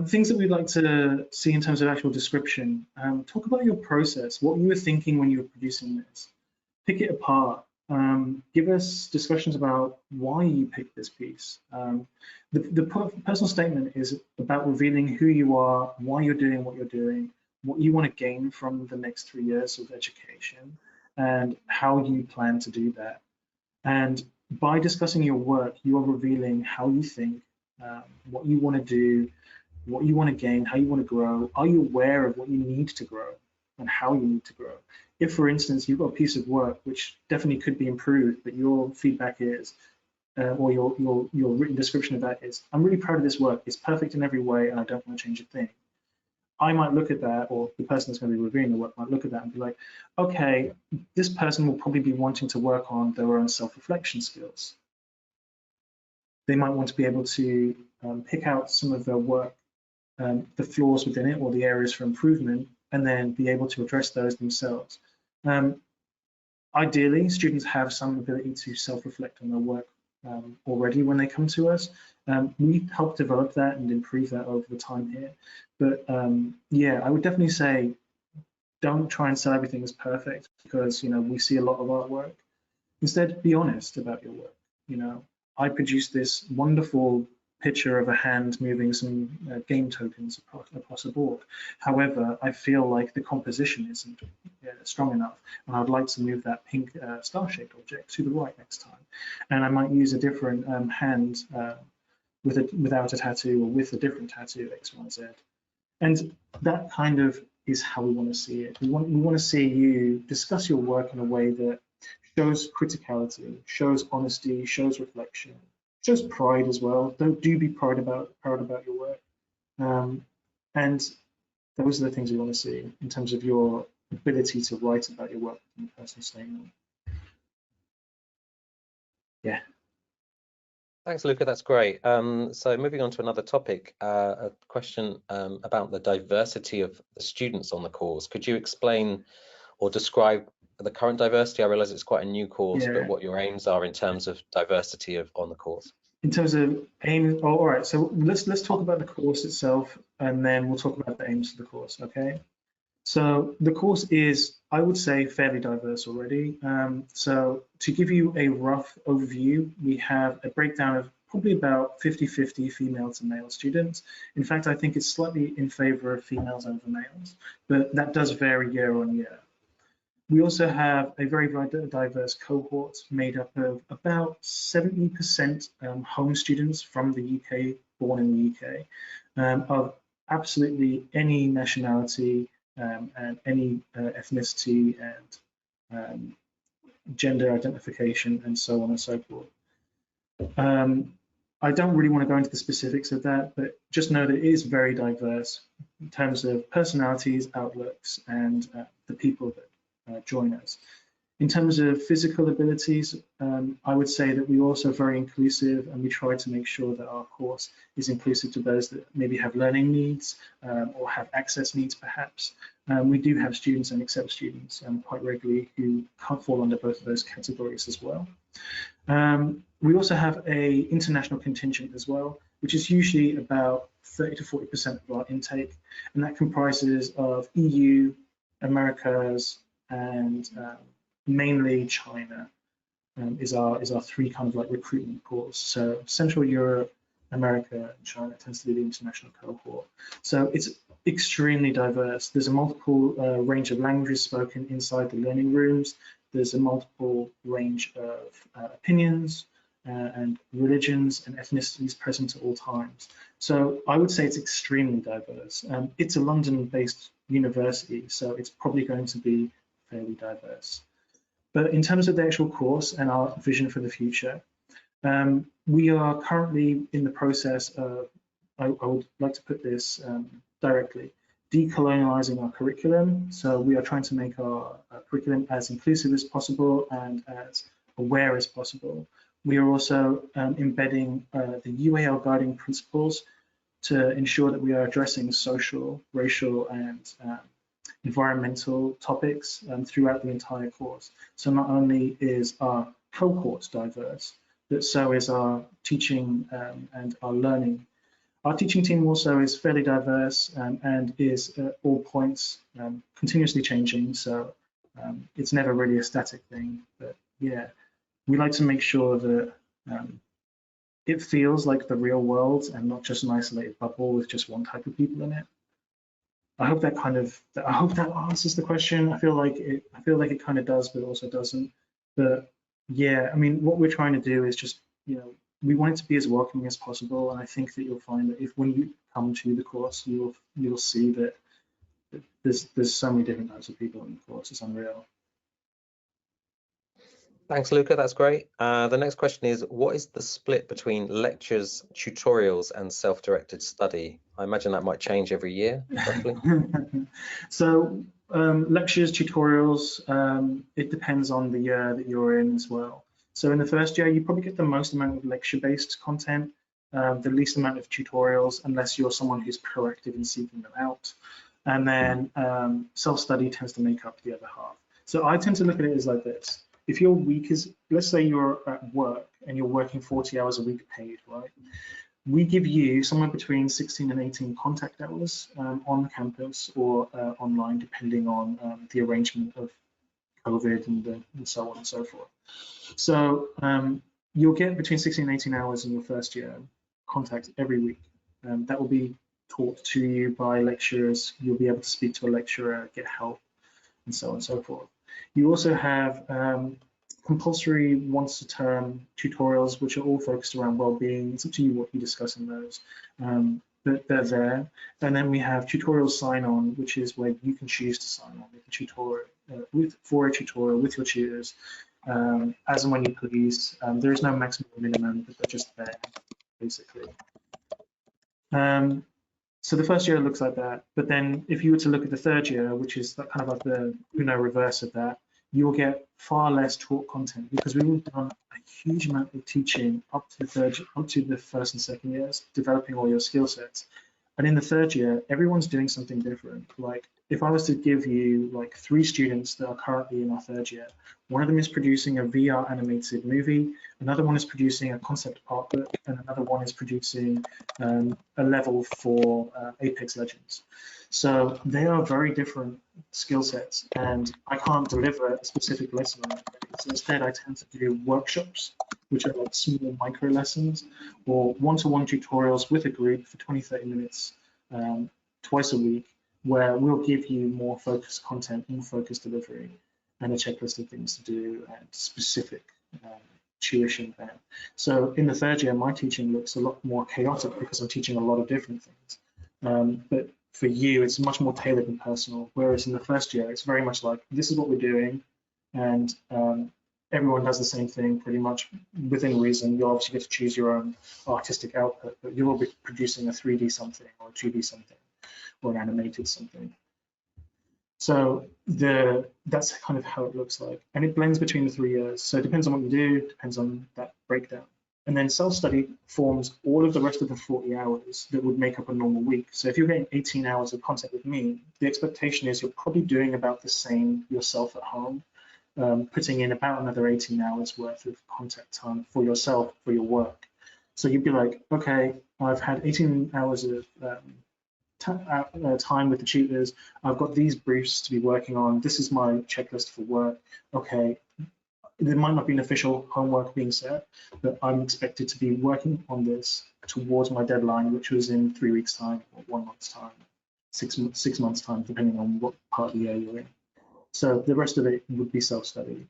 Things that we'd like to see in terms of actual description. Talk about your process, what you were thinking when you were producing this. Pick it apart. Give us discussions about why you picked this piece. The personal statement is about revealing who you are, why you're doing what you're doing, what you want to gain from the next 3 years of education, and how you plan to do that. And by discussing your work, you are revealing how you think, what you want to do, what you want to gain, how you want to grow. Are you aware of what you need to grow and how you need to grow? If, for instance, you've got a piece of work which definitely could be improved, but your feedback is, or your written description of that is, I'm really proud of this work. It's perfect in every way, and I don't want to change a thing. I might look at that, or the person that's going to be reviewing the work might look at that and be like, okay, this person will probably be wanting to work on their own self-reflection skills. They might want to be able to pick out some of their work, the flaws within it or the areas for improvement, and then be able to address those themselves. Ideally, students have some ability to self-reflect on their work already when they come to us. We help develop that and improve that over the time here. But yeah, I would definitely say don't try and sell everything as perfect, because we see a lot of artwork. Instead, be honest about your work. I produced this wonderful picture of a hand moving some game tokens across a board. However, I feel like the composition isn't strong enough, and I'd like to move that pink star-shaped object to the right next time. And I might use a different hand without a tattoo, or with a different tattoo, X, Y, Z. And that kind of is how we want to see it. We want to see you discuss your work in a way that shows criticality, shows honesty, shows reflection, shows pride as well. Do be proud about your work. And those are the things we want to see in terms of your ability to write about your work in a personal statement. Yeah. Thanks, Luca. That's great. So moving on to another topic, a question about the diversity of the students on the course. Could you explain or describe the current diversity? I realize it's quite a new course, but what your aims are in terms of diversity on the course. In terms of aim, all right. So let's talk about the course itself, and then we'll talk about the aims of the course. Okay. So the course is, I would say, fairly diverse already. So to give you a rough overview, we have a breakdown of probably about 50-50 female to male students. In fact, I think it's slightly in favor of females over males, but that does vary year on year. We also have a very diverse cohort made up of about 70% home students from the UK, born in the UK, of absolutely any nationality, and any ethnicity and gender identification, and so on and so forth. I don't really want to go into the specifics of that, but just know that it is very diverse in terms of personalities, outlooks, and the people that join us. In terms of physical abilities, I would say that we're also very inclusive, and we try to make sure that our course is inclusive to those that maybe have learning needs or have access needs, perhaps. We do have students and accept students quite regularly who can't fall under both of those categories as well. We also have an international contingent as well. which is usually about 30 to 40% of our intake, and that comprises of EU, Americas, and mainly China. Is our three kind of like recruitment pools. So Central Europe, America, and China tends to be the international cohort. So it's extremely diverse. There's a multiple range of languages spoken inside the learning rooms. There's a multiple range of opinions and religions and ethnicities present at all times. So I would say it's extremely diverse. It's a London-based university, so it's probably going to be fairly diverse. But in terms of the actual course and our vision for the future, we are currently in the process of, I would like to put this directly, decolonializing our curriculum. So we are trying to make our curriculum as inclusive as possible and as aware as possible. We are also embedding the UAL guiding principles to ensure that we are addressing social, racial, and environmental topics throughout the entire course. So not only is our cohort diverse, but so is our teaching and our learning. Our teaching team also is fairly diverse and is at all points continuously changing. So it's never really a static thing. But yeah, we like to make sure that it feels like the real world and not just an isolated bubble with just one type of people in it. I hope that answers the question. I feel like it kind of does, but also doesn't. But yeah, I mean, what we're trying to do is just, we want it to be as welcoming as possible. And I think that you'll find that if when you come to the course, you'll see that there's so many different types of people in the course. It's unreal. Thanks, Luca. That's great. The next question is, what is the split between lectures, tutorials, and self-directed study? I imagine that might change every year, roughly. So lectures, tutorials, it depends on the year that you're in as well. So in the first year, you probably get the most amount of lecture-based content, the least amount of tutorials, unless you're someone who's proactive in seeking them out. And then self-study tends to make up the other half. So I tend to look at it as like this. If your week is, let's say you're at work and you're working 40 hours a week paid, right? We give you somewhere between 16 and 18 contact hours on campus or online, depending on the arrangement of COVID and so on and so forth. So you'll get between 16 and 18 hours in your first year contact every week. That will be taught to you by lecturers. You'll be able to speak to a lecturer, get help, and so on and so forth. You also have compulsory once a term tutorials, which are all focused around well-being. It's up to you what you discuss in those, but they're there. And then we have tutorial sign-on, which is where you can choose to sign on with a tutorial, for a tutorial with your tutors, as and when you please. There is no maximum or minimum, but they're just there, basically. So the first year looks like that, but then if you were to look at the third year, which is kind of like the reverse of that, you will get far less taught content because we've done a huge amount of teaching up to the first and second years, developing all your skill sets. And in the third year, everyone's doing something different. Like if I was to give you like 3 students that are currently in our third year, one of them is producing a VR animated movie, another one is producing a concept art book, and another one is producing a level for Apex Legends. So they are very different skill sets, and I can't deliver a specific lesson on it. So instead, I tend to do workshops, which are like small micro lessons, or one-to-one tutorials with a group for 20-30 minutes twice a week, where we'll give you more focused content, more focused delivery, and a checklist of things to do and specific tuition plan. So in the third year, my teaching looks a lot more chaotic because I'm teaching a lot of different things. But for you, it's much more tailored and personal. Whereas in the first year, it's very much like, this is what we're doing, and everyone does the same thing pretty much within reason. You'll obviously get to choose your own artistic output, but you will be producing a 3D something or a 2D something or an animated something. So that's kind of how it looks like. And it blends between the 3 years. So it depends on what you do, depends on that breakdown. And then self-study forms all of the rest of the 40 hours that would make up a normal week. So if you're getting 18 hours of content with me, the expectation is you're probably doing about the same yourself at home, putting in about another 18 hours worth of contact time for yourself, for your work. So you'd be like, okay, I've had 18 hours of time with the tutors. I've got these briefs to be working on. This is my checklist for work. Okay, there might not be an official homework being set, but I'm expected to be working on this towards my deadline, which was in 3 weeks' time, or 1 month's time, 6 months' time, depending on what part of the year you're in. So the rest of it would be self-study.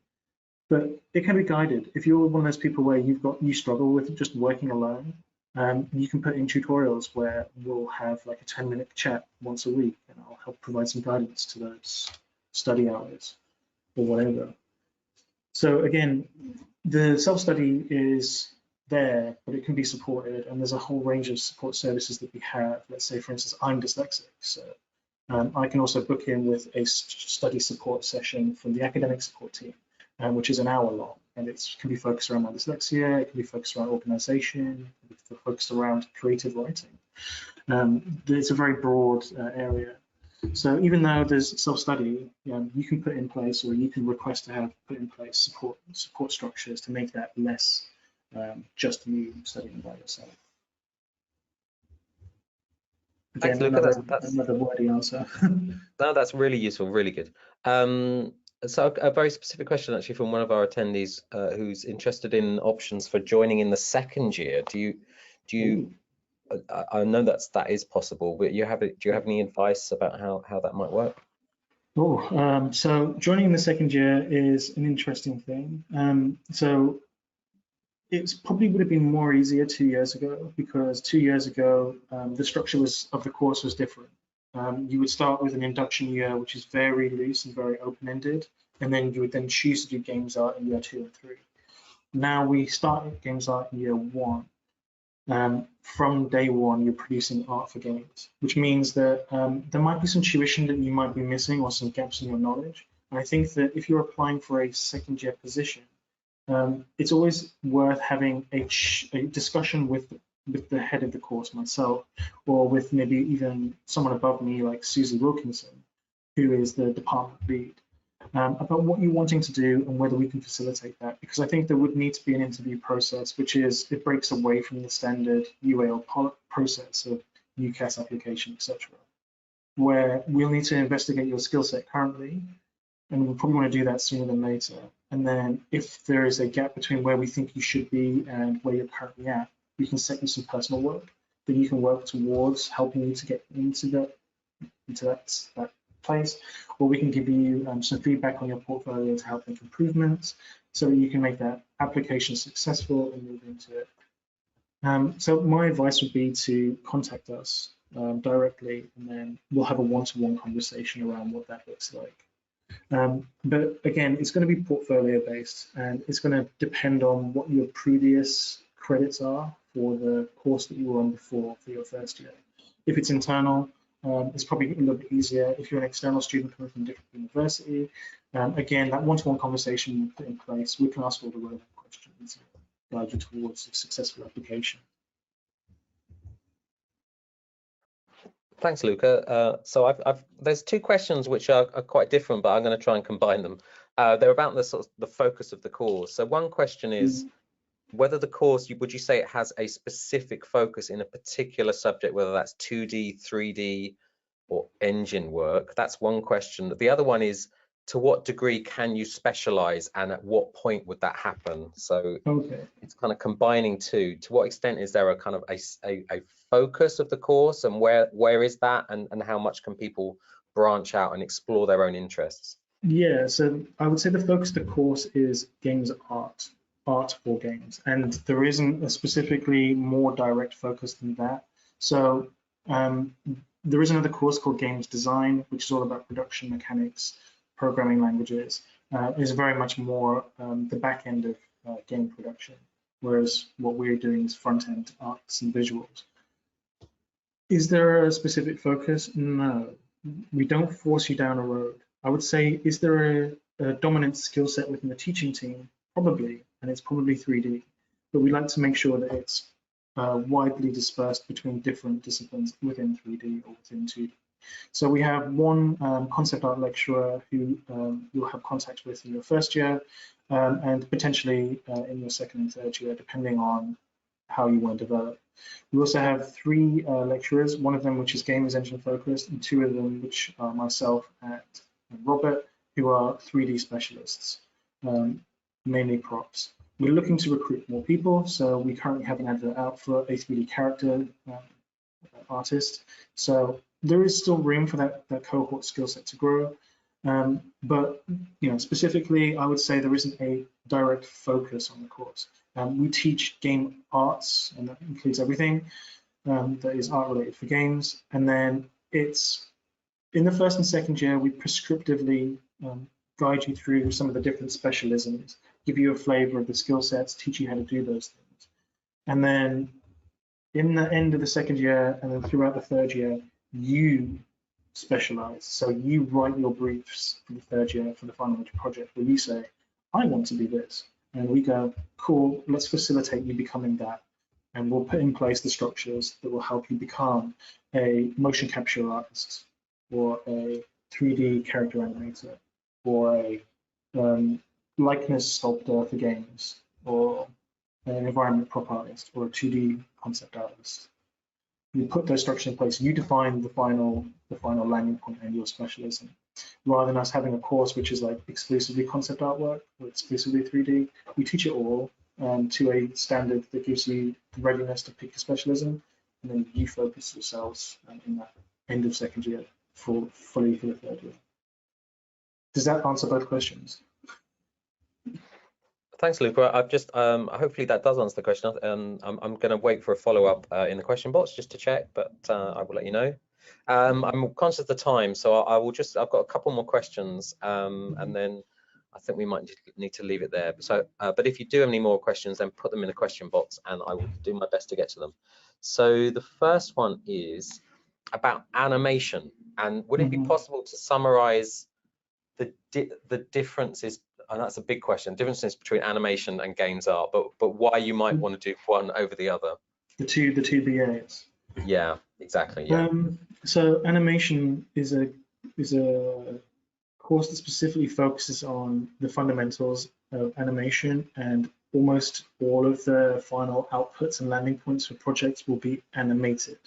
But it can be guided. If you're one of those people where you struggle with just working alone, you can put in tutorials where we'll have like a 10-minute chat once a week, and I'll help provide some guidance to those study hours or whatever. So again, the self-study is there, but it can be supported, and there's a whole range of support services that we have. Let's say, for instance, I'm dyslexic, so I can also book in with a study support session from the academic support team, which is an hour long, and it can be focused around my dyslexia, it can be focused around organization, it can be focused around creative writing. It's a very broad area. So even though there's self-study, you can put in place, or you can request to have put in place support structures to make that less just you studying by yourself. Again, Thanks, Luca. That's another wordy answer. No, that's really useful, really good. So a very specific question actually from one of our attendees who's interested in options for joining in the second year. Do you? I know that is possible, but do you have any advice about how that might work? So joining in the second year is an interesting thing. So it probably would have been more easier 2 years ago, because 2 years ago the structure of the course was different. You would start with an induction year, which is very loose and very open-ended, and then you would then choose to do games art in year 2 and 3. Now we start at games art in year 1. From day 1, you're producing art for games, which means that there might be some tuition that you might be missing, or some gaps in your knowledge. And I think that if you're applying for a second year position, it's always worth having a discussion with the head of the course, myself, or with maybe even someone above me like Susie Wilkinson, who is the department lead, about what you're wanting to do and whether we can facilitate that. Because I think there would need to be an interview process, which is, it breaks away from the standard UAL process of UCAS application, etc., where we'll need to investigate your skill set currently, and we'll probably want to do that sooner than later. And then if there is a gap between where we think you should be and where you're currently at, we can set you some personal work that you can work towards helping you to get into that place, or we can give you some feedback on your portfolio to help make improvements so that you can make that application successful and move into it. So my advice would be to contact us directly, and then we'll have a one-to-one conversation around what that looks like. But again, it's going to be portfolio based, and it's going to depend on what your previous credits are for the course that you were on before for your first year. If it's internal, it's probably a little bit easier. If you're an external student coming from a different university, again, that one-to-one conversation we put in place, we can ask all the relevant questions and guide you towards a successful application. Thanks, Luca. So there's 2 questions which are quite different, but I'm going to try and combine them. They're about the focus of the course. So one question is whether the course, would you say it has a specific focus in a particular subject, whether that's 2D, 3D, or engine work? That's one question. The other one is, to what degree can you specialize, and at what point would that happen? So it's kind of combining 2. To what extent is there a kind of a focus of the course, and where is that, and how much can people branch out and explore their own interests? Yeah, so I would say the focus of the course is games art for games, and there isn't a specifically more direct focus than that. So there is another course called games design, which is all about production mechanics, programming languages. Is very much more the back end of game production, whereas what we're doing is front end arts and visuals. Is there a specific focus? No, we don't force you down a road. I would say, is there a dominant skill set within the teaching team? Probably, and it's probably 3D, but we like to make sure that it's widely dispersed between different disciplines within 3D or within 2D. So we have one concept art lecturer who you'll have contact with in your first year, and potentially in your second and third year, depending on how you want to develop. We also have 3 lecturers, one of them which is games engine focused, and 2 of them which are myself and Robert, who are 3D specialists, mainly props. We're looking to recruit more people, so we currently have an advert out for a 3D character artist. So there is still room for that cohort skill set to grow. But specifically, I would say there isn't a direct focus on the course. We teach game arts, and that includes everything that is art related for games. And then it's in the first and second year, we prescriptively guide you through some of the different specialisms, give you a flavor of the skill sets, teach you how to do those things. And then in the end of the second year and then throughout the third year, you specialize. So you write your briefs for the third year for the final major project where you say, I want to be this. And we go, cool, let's facilitate you becoming that. And we'll put in place the structures that will help you become a motion capture artist or a 3D character animator or a likeness sculptor for games or an environment prop artist or a 2D concept artist. You put those structures in place, you define the final landing point and your specialism. Rather than us having a course which is like exclusively concept artwork or exclusively 3D, we teach it all to a standard that gives you the readiness to pick your specialism, and then you focus yourselves in that end of second year fully for the third year. Does that answer both questions? Thanks, Luca. I've just hopefully that does answer the question. I'm going to wait for a follow-up in the question box just to check, but I will let you know. I'm conscious of the time, so I will just, I've got a couple more questions, and then I think we might need to leave it there. So, but if you do have any more questions, then put them in the question box and I will do my best to get to them. So the first one is about animation, and would it be possible to summarize the differences, and that's a big question, differences between animation and games art, but why you might want to do one over the other? The two BAs. Yeah, exactly. Yeah. So animation is a course that specifically focuses on the fundamentals of animation, and almost all of the final outputs and landing points for projects will be animated.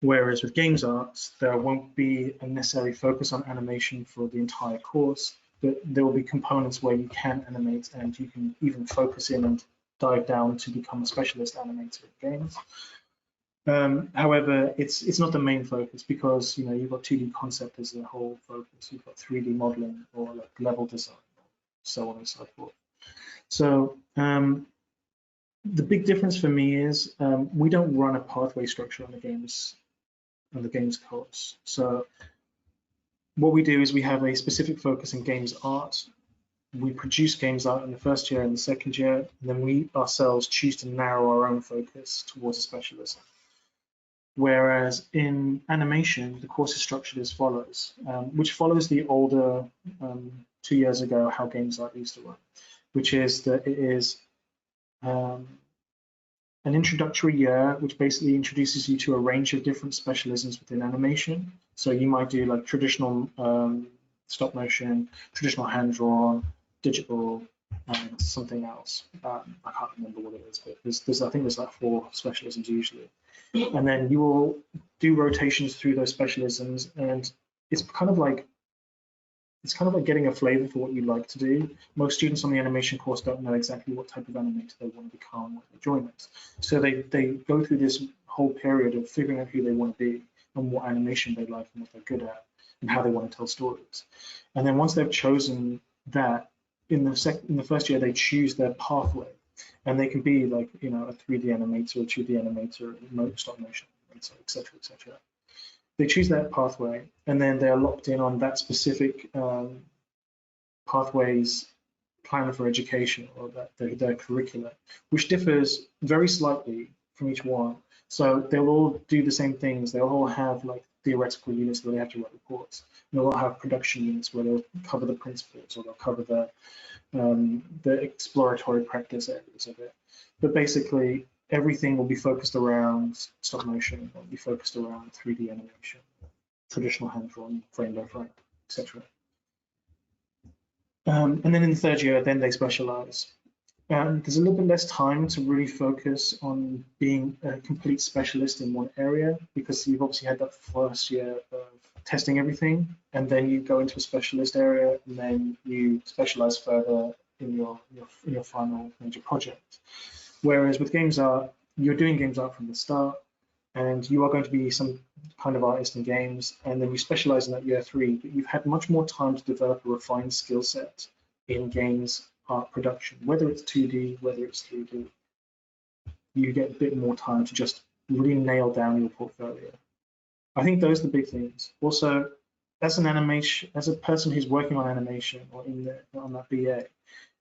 Whereas with games arts, there won't be a necessary focus on animation for the entire course, but there will be components where you can animate and you can even focus in and dive down to become a specialist animator in games. However, it's not the main focus because you've got 2D concept as a whole focus, you've got 3D modeling or like level design, so on and so forth. So the big difference for me is we don't run a pathway structure on the games course. So what we do is we have a specific focus in games art. We produce games art in the first year and the second year, and then we ourselves choose to narrow our own focus towards a specialism. Whereas in animation, the course is structured as follows, which follows the older 2 years ago how games art used to run, which is that it is an introductory year, which basically introduces you to a range of different specialisms within animation. So you might do like traditional stop motion, traditional hand drawn, digital, and something else. I can't remember what it is, but I think there's like 4 specialisms usually. And then you will do rotations through those specialisms, and it's kind of like getting a flavor for what you like to do. Most students on the animation course don't know exactly what type of animator they want to become when they join us. So they go through this whole period of figuring out who they want to be and what animation they like and what they're good at and how they want to tell stories. And then once they've chosen that, in the first year, they choose their pathway. And they can be like, a 3D animator, a 2D animator, stop motion animator, etc., etc. They choose that pathway, and then they are locked in on that specific pathway's plan for education or their curricula, which differs very slightly from each one. So they'll all do the same things. They'll all have like theoretical units where they have to write reports. And they'll all have production units where they'll cover the principles or they'll cover the exploratory practice areas of it. But basically, everything will be focused around stop motion, will be focused around 3D animation, traditional hand-drawn, frame by frame, etc. And then in the third year, then they specialize. There's a little bit less time to really focus on being a complete specialist in one area, because you've obviously had that first year of testing everything, and then you go into a specialist area, and then you specialize further in your final major project. Whereas with games art, you're doing games art from the start, and you are going to be some kind of artist in games, and then you specialize in that year 3, but you've had much more time to develop a refined skill set in games art production, whether it's 2D, whether it's 3D. You get a bit more time to just really nail down your portfolio. I think those are the big things. Also, as a person who's working on animation or on that BA,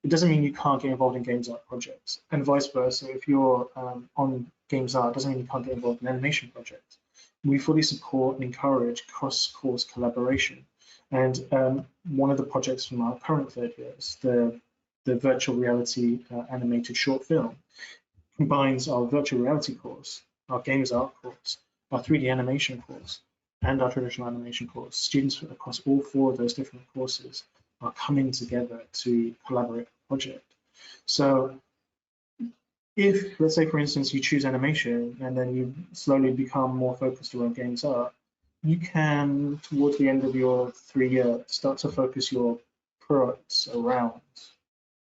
it doesn't mean you can't get involved in games art projects, and vice versa. If you're on games art, it doesn't mean you can't get involved in animation projects. We fully support and encourage cross-course collaboration. And one of the projects from our current third years, the virtual reality animated short film, combines our virtual reality course, our games art course, our 3D animation course, and our traditional animation course. Students across all 4 of those different courses are coming together to collaborate on a project. So if, let's say, for instance, you choose animation and then you slowly become more focused around games art, you can, towards the end of your 3 year, start to focus your products around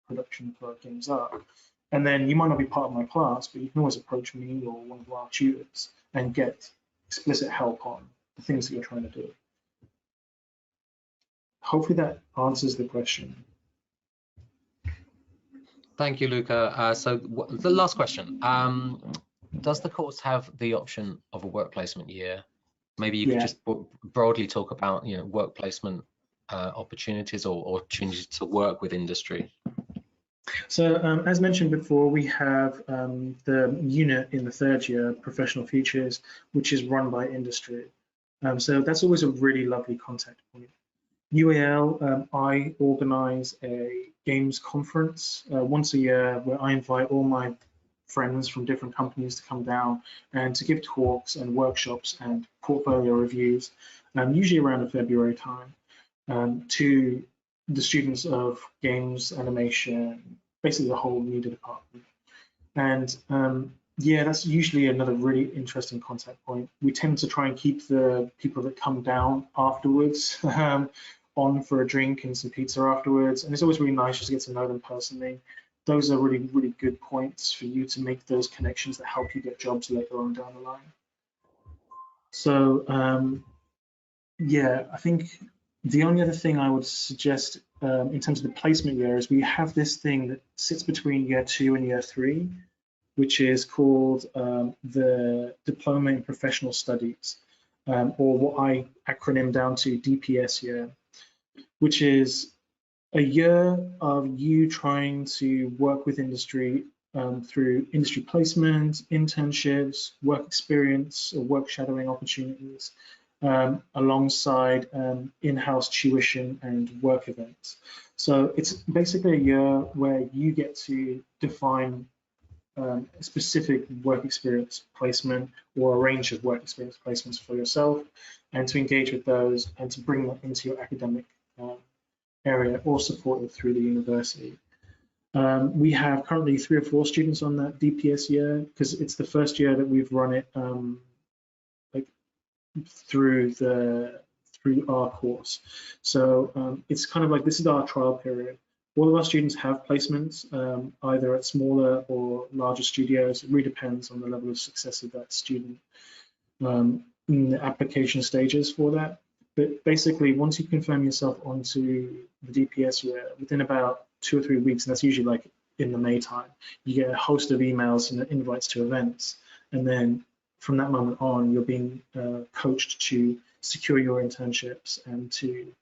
production for games art. And then you might not be part of my class, but you can always approach me or one of our tutors and get explicit help on the things that you're trying to do. Hopefully that answers the question. Thank you, Luca. So the last question, does the course have the option of a work placement year? Maybe you could just broadly talk about, work placement opportunities or opportunities to work with industry. So as mentioned before, we have the unit in the third year, Professional Futures, which is run by industry. So that's always a really lovely contact point. UAL, I organize a games conference once a year where I invite all my friends from different companies to come down and to give talks and workshops and portfolio reviews, usually around the February time, to the students of games, animation, basically the whole media department. And yeah, that's usually another really interesting contact point. We tend to try and keep the people that come down afterwards on for a drink and some pizza afterwards. And it's always really nice just to get to know them personally. Those are really, really good points for you to make those connections that help you get jobs later on down the line. So yeah, I think the only other thing I would suggest in terms of the placement year is we have this thing that sits between year 2 and year 3, which is called the Diploma in Professional Studies, or what I acronym down to DPS year, which is a year of you trying to work with industry through industry placement, internships, work experience, or work shadowing opportunities, alongside in-house tuition and work events. So it's basically a year where you get to define a specific work experience placement or a range of work experience placements for yourself, and to engage with those and to bring that into your academic area or supported through the university. We have currently 3 or 4 students on that DPS year because it's the first year that we've run it through our course. So it's kind of like, this is our trial period. All of our students have placements, either at smaller or larger studios. It really depends on the level of success of that student in the application stages for that. But basically, once you confirm yourself onto the DPS year, within about 2 or 3 weeks, and that's usually like in the May time, you get a host of emails and invites to events. And then from that moment on, you're being coached to secure your internships and to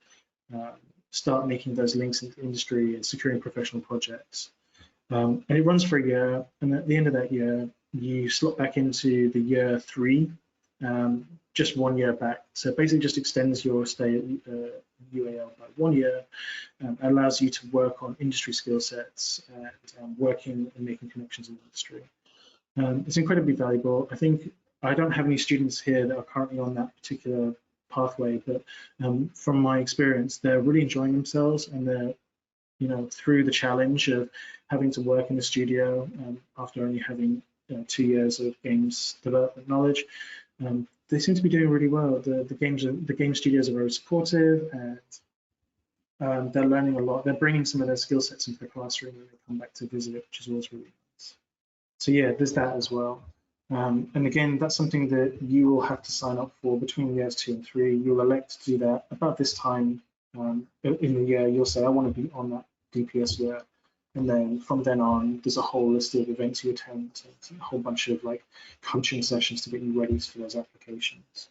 start making those links into industry and securing professional projects. And it runs for a year, and at the end of that year, you slot back into the year 3, just 1 year back. So it basically just extends your stay at UAL by 1 year, allows you to work on industry skill sets and working and making connections in industry. It's incredibly valuable. I think I don't have any students here that are currently on that particular pathway, but from my experience, they're really enjoying themselves, and they're through the challenge of having to work in the studio after only having 2 years of games development knowledge. They seem to be doing really well. The game studios are very supportive, and they're learning a lot. They're bringing some of their skill sets into the classroom when they come back to visit, which is always really nice. So yeah, there's that as well. And again, that's something that you will have to sign up for between years 2 and 3. You'll elect to do that about this time in the year. You'll say, I want to be on that DPS year. And then from then on, there's a whole list of events you attend, a whole bunch of like coaching sessions to get you ready for those applications.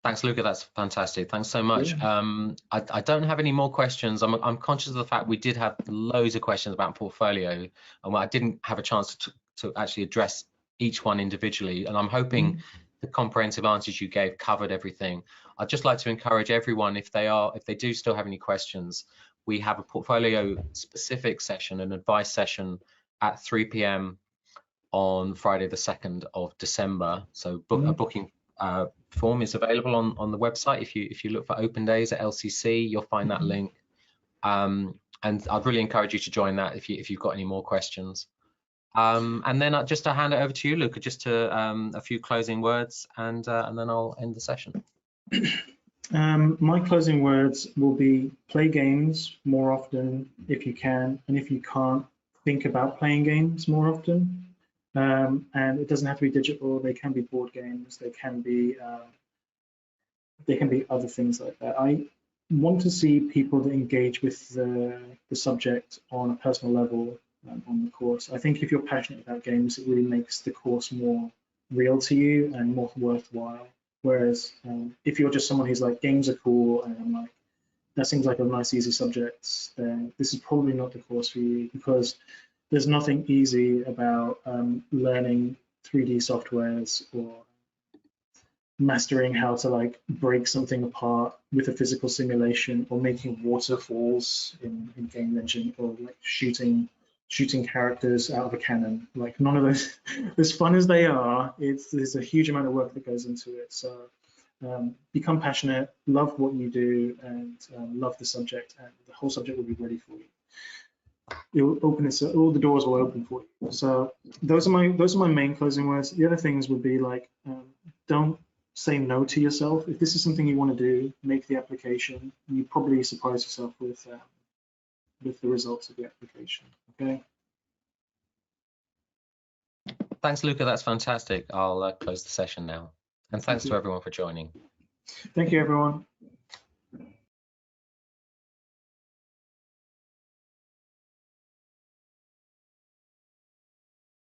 Thanks, Luca. That's fantastic. Thanks so much. Yeah. I don't have any more questions. I'm conscious of the fact we did have loads of questions about portfolio, and I didn't have a chance to actually address each one individually. And I'm hoping the comprehensive answers you gave covered everything. I'd just like to encourage everyone, if they do still have any questions, we have a portfolio specific session, an advice session at 3 p.m. on Friday the 2nd of December. So a booking form is available on the website. If you look for open days at LCC, you'll find that link. And I'd really encourage you to join that if you've got any more questions. And then just to hand it over to you, Luca, just to a few closing words, and then I'll end the session. My closing words will be: play games more often if you can, and if you can't, think about playing games more often. And it doesn't have to be digital. They can be board games. They can be other things like that. I want to see people that engage with the subject on a personal level on the course. I think if you're passionate about games, it really makes the course more real to you and more worthwhile. Whereas if you're just someone who's like, games are cool, and I'm like, that seems like a nice, easy subject, then this is probably not the course for you, because there's nothing easy about learning 3D softwares or mastering how to like break something apart with a physical simulation, or making waterfalls in Game Engine, or like shooting characters out of a cannon. Like, none of those, as fun as they are, there's a huge amount of work that goes into it. So become passionate, love what you do, and love the subject, and the whole subject will be ready for you. It will open it, so all the doors will open for you. So those are my main closing words. The other things would be like, don't say no to yourself. If this is something you want to do, make the application. You probably surprise yourself with the results of the application. Okay. Thanks, Luca. That's fantastic. I'll close the session now. And thanks to everyone for joining. Thank you, everyone.